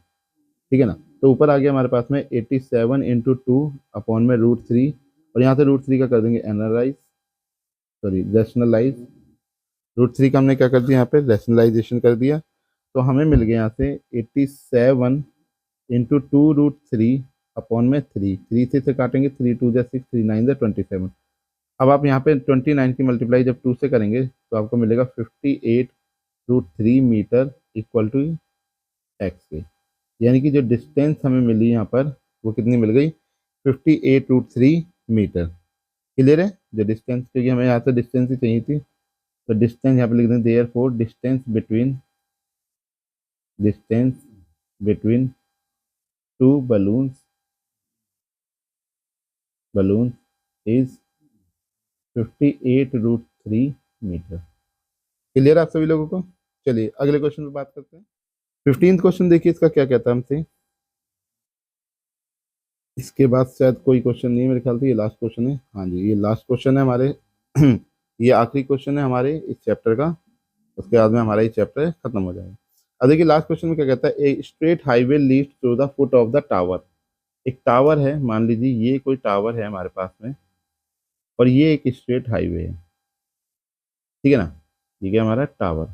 ठीक है ना। तो ऊपर आ गया हमारे पास में 87 इंटू 2 अपॉन में √3, और यहाँ से √3 का कर देंगे एनालाइज, सॉरी रैशनलाइज। √3 का हमने क्या कर दिया यहाँ पे, रैशनलाइजेशन कर दिया। तो हमें मिल गया यहाँ से 87 इंटू 2√3 अपॉन में 3 से काटेंगे, 3 2 6, 3 9 27। अब आप यहाँ पे 29 की मल्टीप्लाई जब 2 से करेंगे तो आपको मिलेगा 58√3 मीटर इक्वल टू एक्स के। यानी कि जो डिस्टेंस हमें मिली यहाँ पर वो कितनी मिल गई, 58√3 मीटर। क्लियर है। जो डिस्टेंस, क्योंकि हमें यहाँ से डिस्टेंस ही चाहिए थी, तो डिस्टेंस यहाँ पे लिख दें, therefore distance between two balloons is 58√3 meter. Clear आप सभी लोगों को? चलिए अगले क्वेश्चन पे बात करते हैं। 15th क्वेश्चन देखिए, इसका क्या कहता है हमसे। इसके बाद शायद कोई क्वेश्चन नहीं है, मेरे ख्याल से ये लास्ट क्वेश्चन है। हाँ जी, ये लास्ट क्वेश्चन है हमारे ये आखिरी क्वेश्चन है हमारे इस चैप्टर का। उसके बाद में हमारा ये चैप्टर खत्म हो जाएगा। अब देखिए लास्ट क्वेश्चन में क्या कहता है, a straight highway leads to the foot of the tower. एक टावर है, मान लीजिए ये कोई टावर है हमारे पास में, और ये एक स्ट्रेट हाईवे है, ठीक है ना। ये क्या हमारा टावर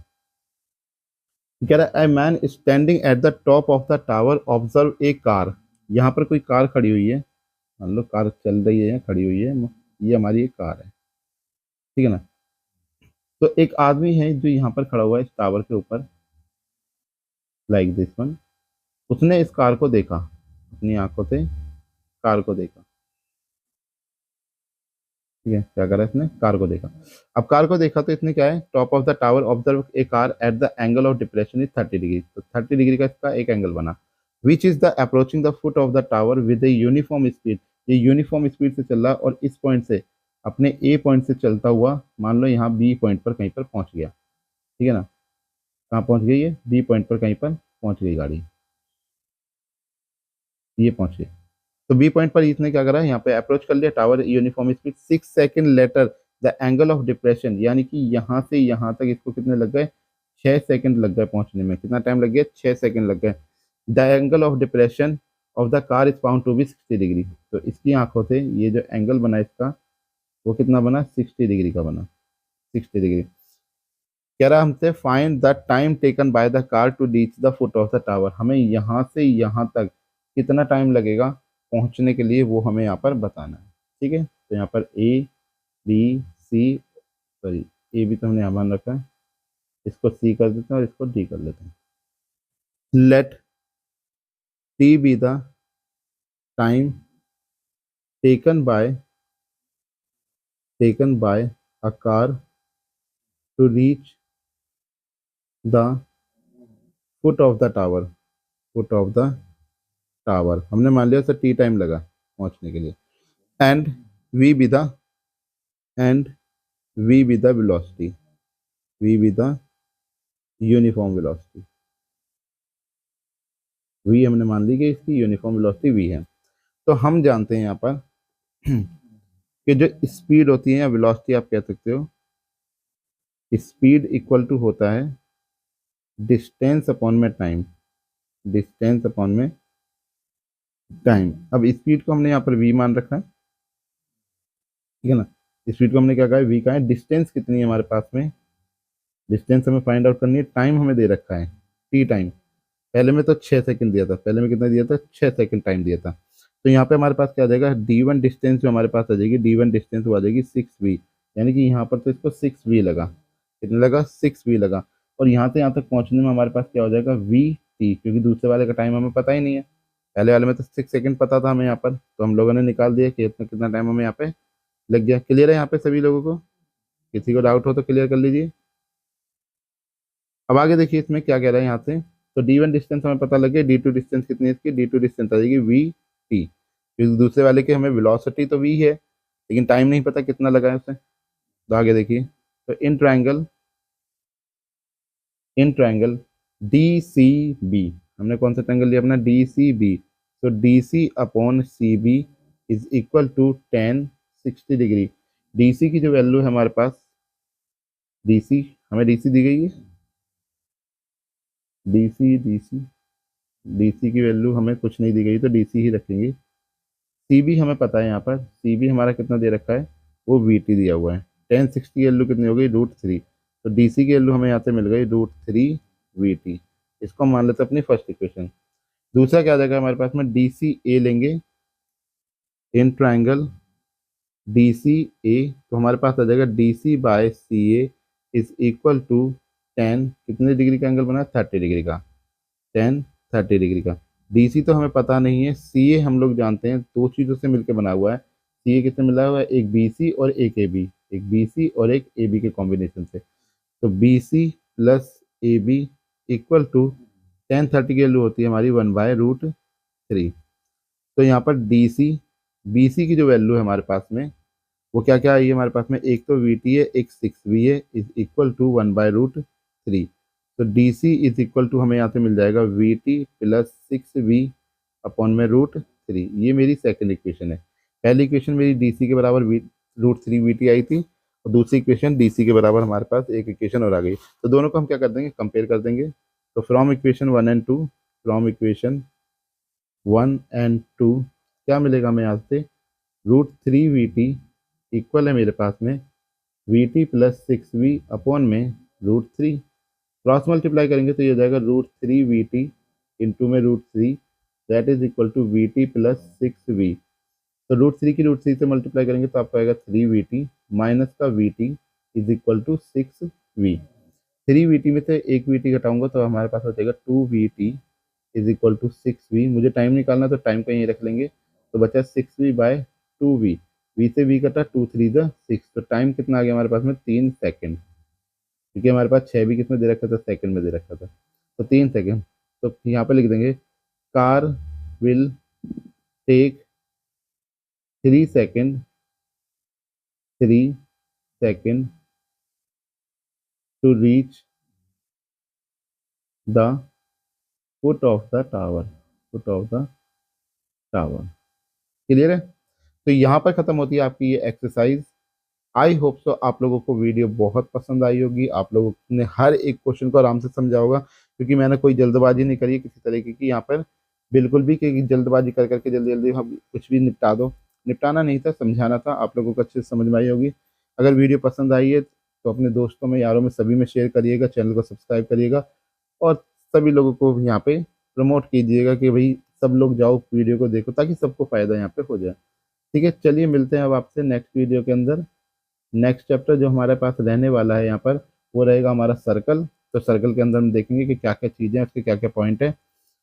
कह रहा है, a man standing at the top of the tower observe a car. यहाँ पर कोई कार खड़ी हुई है, मान लो कार चल रही है, खड़ी हुई है, ये हमारी एक कार है, ठीक है ना। तो एक आदमी है जो यहाँ पर खड़ा हुआ है इस टावर के ऊपर, लाइक दिस वन। उसने इस कार को देखा, अपनी आंखों से कार को देखा, ठीक है। क्या करा इसने, कार को देखा। अब कार को देखा तो इसने क्या है, top of the tower observe a car eight the angle of depression is 30 degree. तो 30 डिग्री का इसका एक एंगल बना। Which is the approaching the foot of the tower with a uniform speed. ये यूनिफॉर्म स्पीड से चल रहा और इस पॉइंट से, अपने ए पॉइंट से चलता हुआ, मान लो यहाँ बी पॉइंट पर कहीं पर पहुंच गया, ठीक है ना। कहाँ पहुंच गई, ये बी पॉइंट पर कहीं पर पहुंच गई गाड़ी, ये पहुंच गई। तो बी पॉइंट पर इसने क्या करा, यहाँ पे अप्रोच कर लिया tower, uniform speed 6 second later the angle of depression, यानी कि यहाँ से यहाँ तक इसको कितने लग गए, 6 सेकेंड लग गए पहुंचने में। कितना टाइम लग गया, 6 सेकेंड लग गए। The angle of depression of the car is found to be 60 degree. तो इसकी आंखों से ये जो एंगल बना इसका, वो कितना बना, 60 डिग्री का बना, 60 डिग्री। कह रहा हमसे find the time taken by the car to reach the foot of the tower. हमें यहाँ से यहाँ तक कितना टाइम लगेगा पहुँचने के लिए, वो हमें यहाँ पर बताना है, ठीक है। तो यहाँ पर A B C, sorry A B तो हमने यहाँ मान रखा है, इसको सी कर देते हैं और इसको डी कर लेते हैं। Let t be the time taken by a car to reach the foot of the tower, foot of the tower हमने मान लिया सर टी टाइम लगा पहुंचने के लिए। And v be the and v be the velocity, v be the uniform velocity. V हमने मान ली कि इसकी यूनिफॉर्म वेलोसिटी वी है। तो हम जानते हैं यहाँ पर कि जो स्पीड होती है या वेलोसिटी आप कह सकते हो, स्पीड इक्वल टू होता है डिस्टेंस अपॉन में टाइम, डिस्टेंस अपॉन में टाइम। अब स्पीड को हमने यहाँ पर v मान रखा है, ठीक है ना। स्पीड को हमने क्या कहा है, v का है। डिस्टेंस कितनी है हमारे पास में, डिस्टेंस हमें फाइंड आउट करनी है। टाइम हमें दे रखा है t टाइम, पहले में तो 6 सेकंड दिया था, पहले में कितना दिया था, 6 सेकंड टाइम दिया था। तो यहाँ पे हमारे पास क्या आ जाएगा, d1 डिस्टेंस जो हमारे पास आ जाएगी, d1 डिस्टेंस वो आ जाएगी 6v, यानी कि यहाँ पर तो इसको 6v लगा, कितना लगा, 6v लगा। और यहाँ से यहाँ तक पहुँचने में हमारे पास क्या हो जाएगा, vt, क्योंकि दूसरे वाले का टाइम हमें पता ही नहीं है। पहले वाले में तो 6 सेकंड पता था हमें यहाँ पर, तो हम लोगों ने निकाल दिया कि इतना कितना टाइम हमें यहाँ पे लग गया। क्लियर है यहाँ पे सभी लोगों को? किसी को डाउट हो तो क्लियर कर लीजिए। अब आगे देखिए इसमें क्या कह रहा है यहाँ से। तो d1 डिस्टेंस हमें पता लग गया, d2 डिस्टेंस कितनी है इसकी, d2 डिस्टेंस आ जाएगी vt, क्योंकि दूसरे वाले की हमें वेलोसिटी तो v है, लेकिन टाइम नहीं पता कितना लगा है उसे। तो आगे देखिए, तो इन ट्रायंगल DCB, हमने कौन सा ट्रायंगल लिया अपना, DCB। तो DC upon CB is equal to tan 60 degree. DC की जो वैल्यू है हमारे पास, DC हमें DC दी गई है, DC की वैल्यू हमें कुछ नहीं दी गई, तो DC ही रखेंगे। CB हमें पता है, यहाँ पर CB हमारा कितना दे रखा है, वो VT दिया हुआ है। tan 60 की वैल्यू कितनी हो गई, √3। तो DC की वैल्यू हमें यहाँ से मिल गई √3 VT। इसको मान लेते हैं अपनी फर्स्ट इक्वेशन। दूसरा क्या आ जाएगा हमारे पास में, DCA लेंगे इन ट्राइंगल DCA, तो हमारे पास आ जाएगा DC/CA is equal to tan, कितने डिग्री का एंगल बना, 30 डिग्री का, tan 30 डिग्री का। DC तो हमें पता नहीं है, CA हम लोग जानते हैं, दो चीज़ों से मिलकर बना हुआ है। CA किससे मिला हुआ है, एक BC और एक AB, एक BC और एक AB के कॉम्बिनेशन से। तो BC plus AB equal to tan 30 की वैल्यू होती है हमारी 1/√3। तो यहाँ पर DC BC की जो वैल्यू है हमारे पास में वो क्या क्या आई है हमारे पास में, एक तो वी टी है, एक 6v है, इज इक्वल टू 1/√3। तो D C is equal to हमें यहाँ से मिल जाएगा we T plus 6v upon में √3। ये मेरी सेकंड इक्वेशन है। पहली इक्वेशन मेरी डी सी के बराबर √3vt आई थी, और दूसरी इक्वेशन डी सी के बराबर हमारे पास एक इक्वेशन और आ गई। तो दोनों को हम क्या कर देंगे, कंपेयर कर देंगे। तो from equation 1 and 2, from equation 1 and 2 क्या मिलेगा हमें यहाँ से, √3vt इक्वल है मेरे पास में vt प्लस 6v अपॉन में √3। क्रॉस मल्टीप्लाई करेंगे तो ये हो जाएगा √3vt इंटू में √3, that is equal to v t plus 6v। तो √3 की √3 से मल्टीप्लाई करेंगे तो आपको आएगा 3vt माइनस का vt is equal to 6v। 3vt में से एक vt घटाऊंगा तो हमारे पास हो जाएगा 2vt is equal to 6v। मुझे टाइम निकालना तो टाइम का यहीं रख लेंगे, तो बचा 6v/2v। v से v कटा, 2 3 6, तो टाइम कितना आ गया हमारे पास में, 3 सेकेंड, क्योंकि हमारे पास 6 भी किसमें दे रखा था, सेकंड में दे रखा था, तो 3 सेकेंड। तो यहाँ पे लिख देंगे car will take 3 second 3 second to reach the foot of the tower, foot of the tower. Clear है। तो यहाँ पर खत्म होती है आपकी ये एक्सरसाइज। आई होप सो आप लोगों को वीडियो बहुत पसंद आई होगी, आप लोगों ने हर एक क्वेश्चन को आराम से समझा होगा, क्योंकि मैंने कोई जल्दबाजी नहीं करी है किसी तरीके की यहाँ पर, बिल्कुल भी कि जल्दबाजी कर करके जल्दी जल्दी हम कुछ भी निपटा दो। निपटाना नहीं था, समझाना था, आप लोगों को अच्छे से समझ में आई होगी। अगर वीडियो पसंद आई है तो अपने दोस्तों में, यारों में, सभी में शेयर करिएगा, चैनल को सब्सक्राइब करिएगा, और सभी लोगों को यहाँ पे प्रमोट कीजिएगा कि भाई सब लोग जाओ वीडियो को देखो, ताकि सबको फ़ायदा यहाँ पे हो जाए। ठीक है, चलिए मिलते हैं अब आपसे नेक्स्ट वीडियो के अंदर। नेक्स्ट चैप्टर जो हमारे पास रहने वाला है यहाँ पर, वो रहेगा हमारा सर्कल। तो सर्कल के अंदर हम देखेंगे कि क्या क्या चीज़ें हैं, उसके क्या क्या पॉइंट हैं,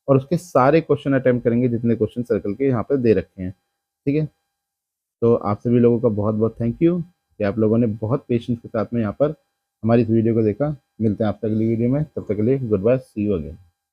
और उसके सारे क्वेश्चन अटेम्प्ट करेंगे जितने क्वेश्चन सर्कल के यहाँ पर दे रखे हैं। ठीक है, तो आप सभी लोगों का बहुत बहुत थैंक यू कि आप लोगों ने बहुत पेशेंस के साथ में यहाँ पर हमारी इस वीडियो को देखा। मिलते हैं आपसे अगली वीडियो में, तब तक के लिए goodbye, see you again.